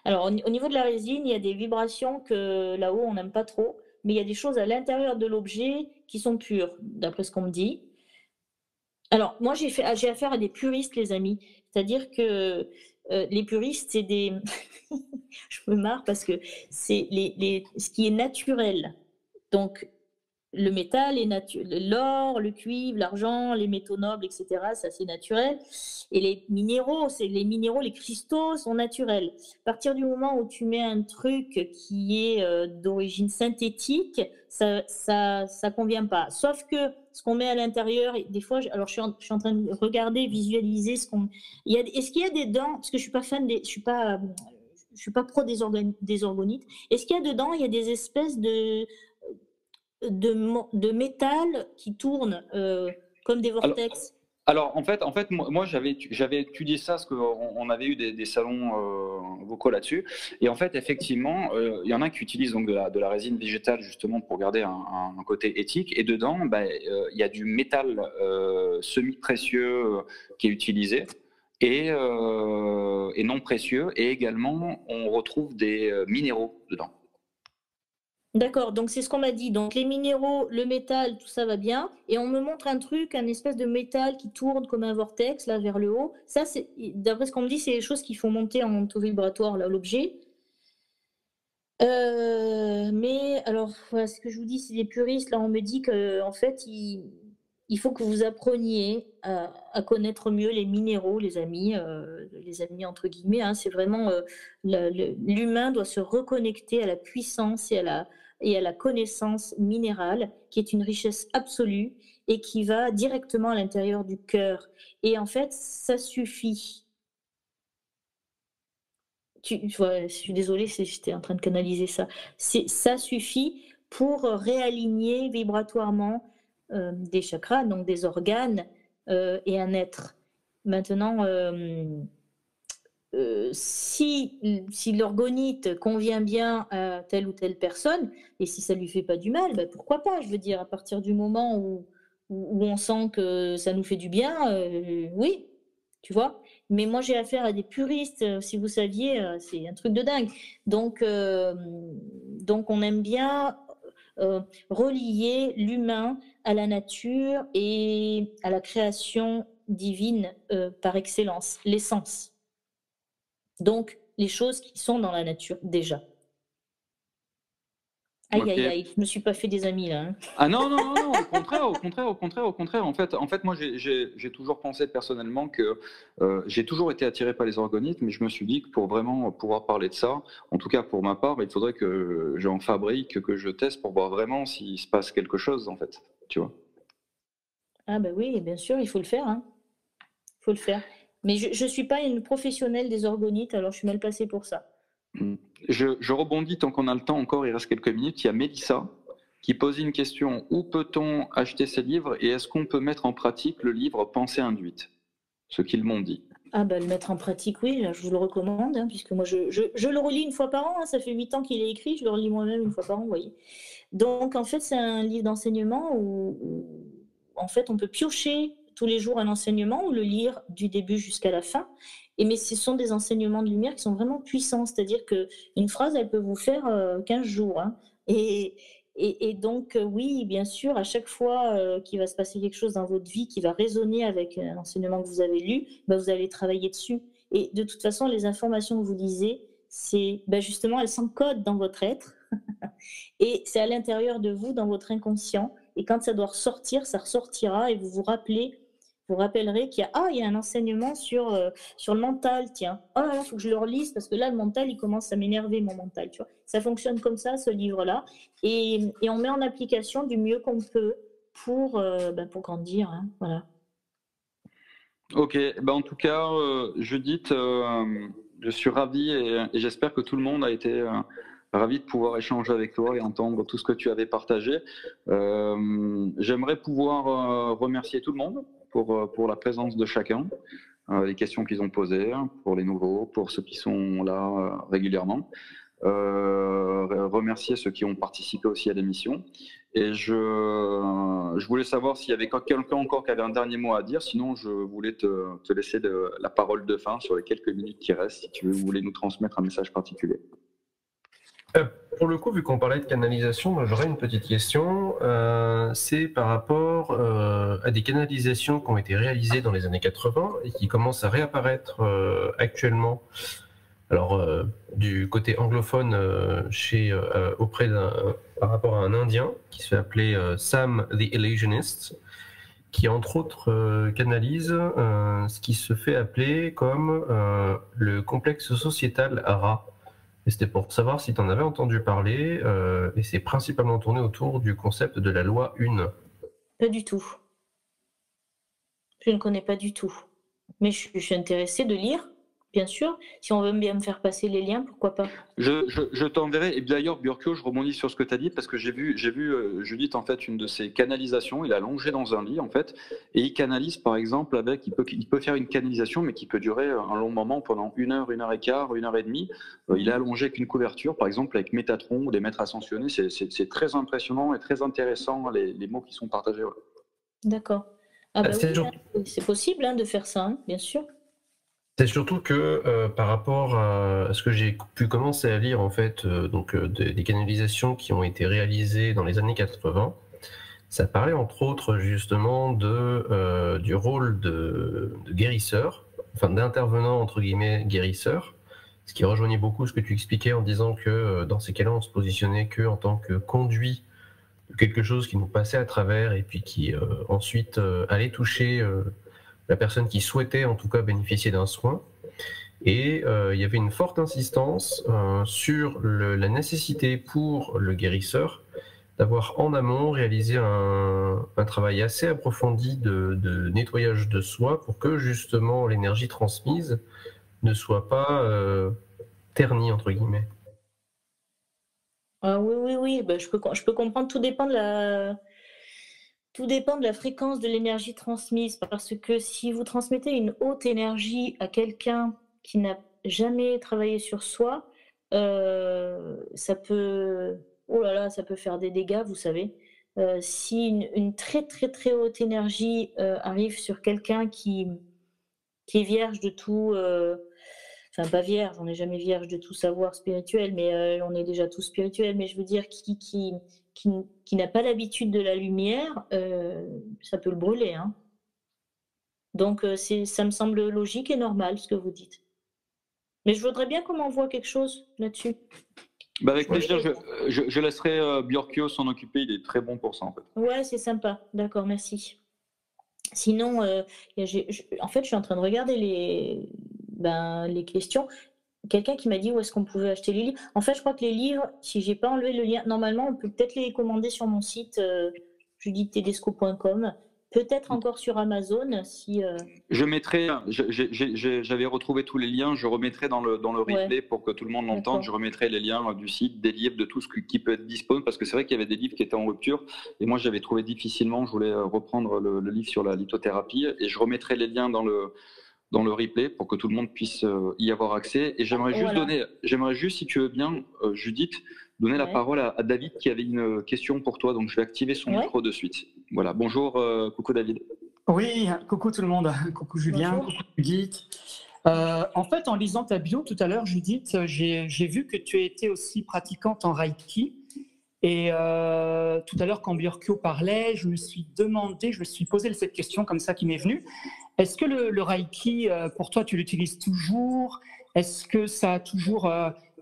Alors, au niveau de la résine, il y a des vibrations que là-haut, on n'aime pas trop, mais il y a des choses à l'intérieur de l'objet qui sont pures, d'après ce qu'on me dit. Alors, moi, j'ai affaire à des puristes, les amis. C'est-à-dire que les puristes, c'est des... Je me marre parce que c'est ce qui est naturel. Donc, le métal est l'or, le cuivre, l'argent, les métaux nobles, etc. Ça, c'est naturel. Et les minéraux, les cristaux sont naturels. À partir du moment où tu mets un truc qui est d'origine synthétique, ça convient pas. Sauf que ce qu'on met à l'intérieur, des fois, alors je suis en train de regarder, visualiser ce qu'on. Est-ce qu'il y a des dents? Parce que je suis pas fan je suis pas pro des orgonites. Est-ce qu'il y a dedans, il y a des espèces de métal qui tournent comme des vortex? Alors en fait, moi j'avais étudié ça parce qu'on avait eu des salons vocaux là-dessus. Et en fait, effectivement, il y en a qui utilisent donc de la résine végétale justement pour garder un côté éthique. Et dedans, il y a du métal semi-précieux qui est utilisé et non précieux. Et également, on retrouve des minéraux dedans. D'accord, donc c'est ce qu'on m'a dit. Donc les minéraux, le métal, tout ça va bien. Et on me montre un truc, un espèce de métal qui tourne comme un vortex, là, vers le haut. Ça, d'après ce qu'on me dit, c'est les choses qui font monter en taux vibratoire l'objet. Mais alors, voilà, ce que je vous dis, c'est des puristes. Là, on me dit qu'en fait, il faut que vous appreniez à connaître mieux les minéraux, les amis entre guillemets. Hein. C'est vraiment l'humain doit se reconnecter à la puissance et à la connaissance minérale, qui est une richesse absolue et qui va directement à l'intérieur du cœur. Et en fait, ça suffit. Je suis désolée, j'étais en train de canaliser ça. Ça suffit pour réaligner vibratoirement des chakras, donc des organes et un être. Maintenant, si l'orgonite convient bien à telle ou telle personne, et si ça ne lui fait pas du mal, pourquoi pas? Je veux dire, à partir du moment où on sent que ça nous fait du bien, oui, tu vois. Mais moi, j'ai affaire à des puristes, si vous saviez, c'est un truc de dingue. Donc on aime bien relier l'humain à la nature et à la création divine par excellence, l'essence. Donc, les choses qui sont dans la nature, déjà. Aïe, okay. Aïe, aïe, je ne me suis pas fait des amis, là. Hein. Ah non, au contraire. En fait, moi, j'ai toujours pensé personnellement que j'ai toujours été attiré par les orgonites, mais je me suis dit que pour vraiment pouvoir parler de ça, en tout cas pour ma part, il faudrait que j'en fabrique, que je teste pour voir vraiment s'il se passe quelque chose, en fait, tu vois. Ah ben oui, bien sûr, il faut le faire. Hein. Il faut le faire. Mais je ne suis pas une professionnelle des orgonites, alors je suis mal placée pour ça. Je rebondis tant qu'on a le temps encore, il reste quelques minutes. Il y a Mélissa qui pose une question. Où peut-on acheter ces livres et est-ce qu'on peut mettre en pratique le livre Pensée induite? Ce qu'ils m'ont dit. Ah bah, le mettre en pratique, oui, là, je vous le recommande, hein, puisque moi, je le relis une fois par an, hein, ça fait 8 ans qu'il est écrit, je le relis moi-même une fois par an, vous voyez. Donc, en fait, c'est un livre d'enseignement en fait, on peut piocher tous les jours un enseignement ou le lire du début jusqu'à la fin. Mais ce sont des enseignements de lumière qui sont vraiment puissants, c'est-à-dire qu'une phrase, elle peut vous faire 15 jours. Hein. Et donc, oui, bien sûr, à chaque fois qu'il va se passer quelque chose dans votre vie qui va résonner avec un enseignement que vous avez lu, bah, vous allez travailler dessus. Et de toute façon, les informations que vous lisez, justement, elles s'encodent dans votre être. Et c'est à l'intérieur de vous, dans votre inconscient. Et quand ça doit ressortir, ça ressortira et vous rappellerez qu'il y a un enseignement sur le mental, tiens. Oh là là, il faut que je le relise parce que là, le mental, il commence à m'énerver, mon mental. Tu vois. Ça fonctionne comme ça, ce livre-là. Et on met en application du mieux qu'on peut pour grandir. Hein, voilà. Ok, en tout cas, Judith, je suis ravi et j'espère que tout le monde a été ravi de pouvoir échanger avec toi et entendre tout ce que tu avais partagé. J'aimerais pouvoir remercier tout le monde pour la présence de chacun, les questions qu'ils ont posées, pour les nouveaux, pour ceux qui sont là régulièrement. Remercier ceux qui ont participé aussi à l'émission. Et je voulais savoir s'il y avait quelqu'un encore qui avait un dernier mot à dire. Sinon, je voulais te laisser la parole de fin sur les quelques minutes qui restent, si tu voulais nous transmettre un message particulier. Pour le coup, vu qu'on parlait de canalisation, j'aurais une petite question. C'est par rapport à des canalisations qui ont été réalisées dans les années 80 et qui commencent à réapparaître actuellement. Alors, du côté anglophone, par rapport à un Indien qui se fait appeler Sam the Illusionist, qui entre autres canalise ce qui se fait appeler comme le complexe sociétal Ra. Et c'était pour savoir si tu en avais entendu parler, et c'est principalement tourné autour du concept de la loi 1. Pas du tout. Je ne connais pas du tout. Mais je suis intéressée de lire, bien sûr. Si on veut bien me faire passer les liens, pourquoi pas. Je t'enverrai. Et d'ailleurs, Björkyo, je rebondis sur ce que tu as dit, parce que j'ai vu Judith, en fait, une de ses canalisations. Il est allongé dans un lit, en fait, et il canalise, par exemple, il peut faire une canalisation, mais qui peut durer un long moment, pendant 1 heure, 1 heure et quart, 1 heure et demie. Il est allongé avec une couverture, par exemple, avec Métatron ou des maîtres ascensionnés. C'est très impressionnant et très intéressant, les mots qui sont partagés. Ouais. D'accord. Ah bah oui, c'est possible de faire ça, hein, bien sûr. C'est surtout que par rapport à ce que j'ai pu commencer à lire en fait, des canalisations qui ont été réalisées dans les années 80, ça parlait entre autres justement du rôle de guérisseur, enfin d'intervenant entre guillemets guérisseur, ce qui rejoignait beaucoup ce que tu expliquais en disant que dans ces cas-là on se positionnait que en tant que conduit de quelque chose qui nous passait à travers et puis qui ensuite allait toucher la personne qui souhaitait en tout cas bénéficier d'un soin. Et il y avait une forte insistance sur la nécessité pour le guérisseur d'avoir en amont réalisé un travail assez approfondi de nettoyage de soi pour que justement l'énergie transmise ne soit pas ternie, entre guillemets. Ah oui, je peux comprendre, tout dépend de la fréquence de l'énergie transmise, parce que si vous transmettez une haute énergie à quelqu'un qui n'a jamais travaillé sur soi, ça peut faire des dégâts, vous savez. Si une très très très haute énergie arrive sur quelqu'un qui est vierge de tout, enfin pas vierge, on n'est jamais vierge de tout savoir spirituel, mais on est déjà tous spirituels, mais je veux dire qui n'a pas l'habitude de la lumière, ça peut le brûler. Hein. Donc ça me semble logique et normal ce que vous dites. Mais je voudrais bien qu'on m'envoie quelque chose là-dessus. Avec plaisir, je laisserai Björkyo s'en occuper, il est très bon pour ça en fait. Ouais, c'est sympa, d'accord, merci. Sinon, en fait, je suis en train de regarder les questions. Quelqu'un qui m'a dit où est-ce qu'on pouvait acheter les livres. En fait, je crois que les livres, si j'ai pas enlevé le lien, normalement, on peut peut-être les commander sur mon site judithtedesco.com, peut-être encore sur Amazon. Si, Je mettrai, j'avais retrouvé tous les liens, je remettrai dans le replay pour que tout le monde l'entende. Je remettrai les liens du site, des livres, de tout ce qui peut être disponible, parce que c'est vrai qu'il y avait des livres qui étaient en rupture, et moi j'avais trouvé difficilement, je voulais reprendre le livre sur la lithothérapie, et je remettrai les liens dans dans le replay pour que tout le monde puisse y avoir accès. Et j'aimerais juste si tu veux bien, Judith, donner la parole à David qui avait une question pour toi. Donc je vais activer son micro de suite. Voilà, bonjour, coucou David. Oui, coucou tout le monde, coucou Julien, Bonjour. coucou Judith. En fait, en lisant ta bio tout à l'heure, Judith, j'ai vu que tu étais aussi pratiquante en Reiki. Et tout à l'heure, quand Björkyo parlait, je me suis posé cette question comme ça qui m'est venue. Est-ce que le Reiki, pour toi, tu l'utilises toujours? Est-ce que ça a toujours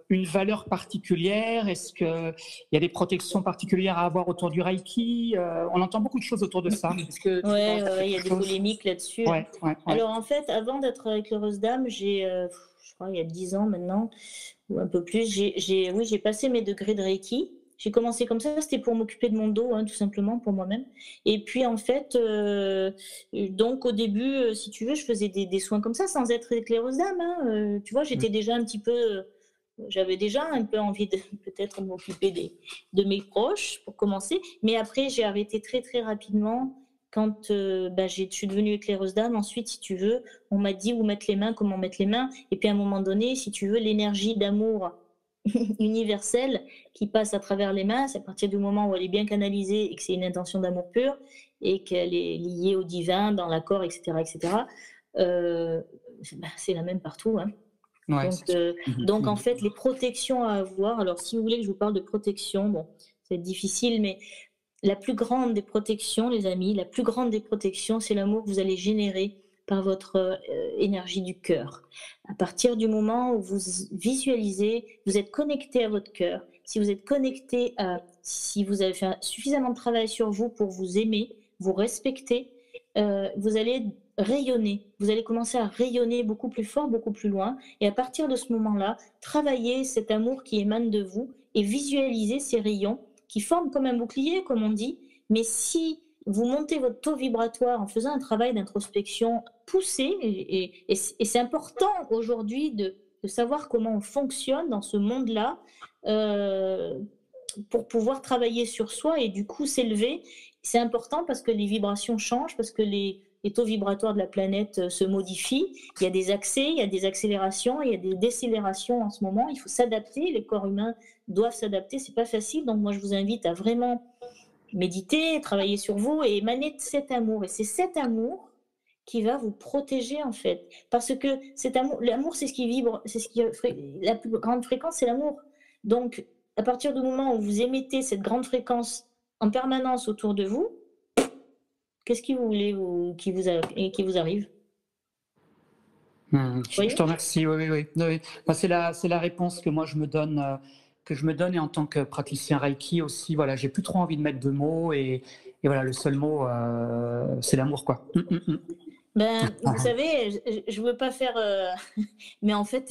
une valeur particulière? Est-ce qu'il y a des protections particulières à avoir autour du Reiki? On entend beaucoup de choses autour de ça. Oui, il y a des polémiques là-dessus. Ouais. Alors en fait, avant d'être avec l'Heureuse Dame, je crois il y a 10 ans maintenant, ou un peu plus, j'ai passé mes degrés de Reiki. J'ai commencé comme ça, c'était pour m'occuper de mon dos, tout simplement, pour moi-même. Et puis, en fait, donc au début, si tu veux, je faisais des soins comme ça, sans être éclaireuse d'âme. Tu vois, j'étais déjà un petit peu... J'avais déjà un peu envie de peut-être m'occuper de mes proches, pour commencer. Mais après, j'ai arrêté très, très rapidement quand je suis devenue éclaireuse d'âme. Ensuite, si tu veux, on m'a dit où mettre les mains, comment mettre les mains. Et puis, à un moment donné, si tu veux, l'énergie d'amour universelle qui passe à travers les mains, c'est à partir du moment où elle est bien canalisée et que c'est une intention d'amour pur et qu'elle est liée au divin, dans l'accord, etc. C'est la même partout. Ouais, donc en fait, les protections à avoir, alors si vous voulez que je vous parle de protection, bon, c'est difficile, mais la plus grande des protections, les amis, la plus grande des protections, c'est l'amour que vous allez générer par votre énergie du cœur. À partir du moment où vous visualisez, vous êtes connecté à votre cœur, si vous êtes connecté si vous avez fait suffisamment de travail sur vous pour vous aimer, vous respecter, vous allez rayonner, vous allez commencer à rayonner beaucoup plus fort, beaucoup plus loin, et à partir de ce moment-là, travailler cet amour qui émane de vous et visualiser ces rayons qui forment comme un bouclier, comme on dit, mais si vous montez votre taux vibratoire en faisant un travail d'introspection poussé, et c'est important aujourd'hui de savoir comment on fonctionne dans ce monde-là pour pouvoir travailler sur soi et du coup s'élever. C'est important parce que les vibrations changent, parce que les taux vibratoires de la planète se modifient. Il y a des accès, il y a des accélérations, il y a des décélérations en ce moment. Il faut s'adapter, les corps humains doivent s'adapter, c'est pas facile. Donc moi je vous invite à vraiment méditer, travailler sur vous et émaner de cet amour. Et c'est cet amour qui va vous protéger en fait. Parce que cet amour, l'amour c'est ce qui vibre, la plus grande fréquence, c'est l'amour. Donc à partir du moment où vous émettez cette grande fréquence en permanence autour de vous, qu'est-ce que vous voulez qui vous arrive? Je te remercie. Oui. C'est la réponse que moi je me donne. Et en tant que praticien Reiki aussi, voilà, j'ai plus trop envie de mettre de mots et voilà, le seul mot, c'est l'amour, quoi. Vous savez, je veux pas faire, mais en fait,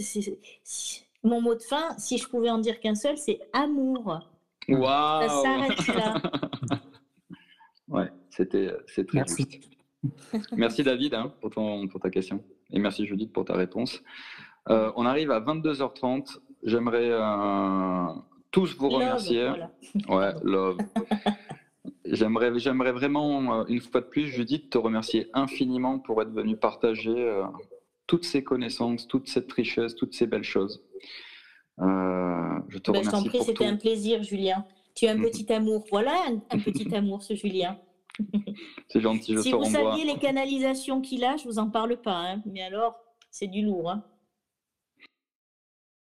mon mot de fin, si je pouvais en dire qu'un seul, c'est amour. Waouh. Ça s'arrête là. Ouais, c'est très Merci. bien. Merci David pour ta question et merci Judith pour ta réponse. On arrive à 22h30. J'aimerais tous vous remercier. Voilà. Ouais, love. J'aimerais vraiment, une fois de plus, Judith, te remercier infiniment pour être venue partager toutes ces connaissances, toute cette richesse, toutes ces belles choses. Je te remercie. Je t'en prie, pour c'était tout. un plaisir, Julien. Tu as un petit amour. Voilà un petit amour, ce Julien. C'est gentil, je te renvoie. Si vous saviez les canalisations qu'il a, je ne vous en parle pas. Mais alors, c'est du lourd.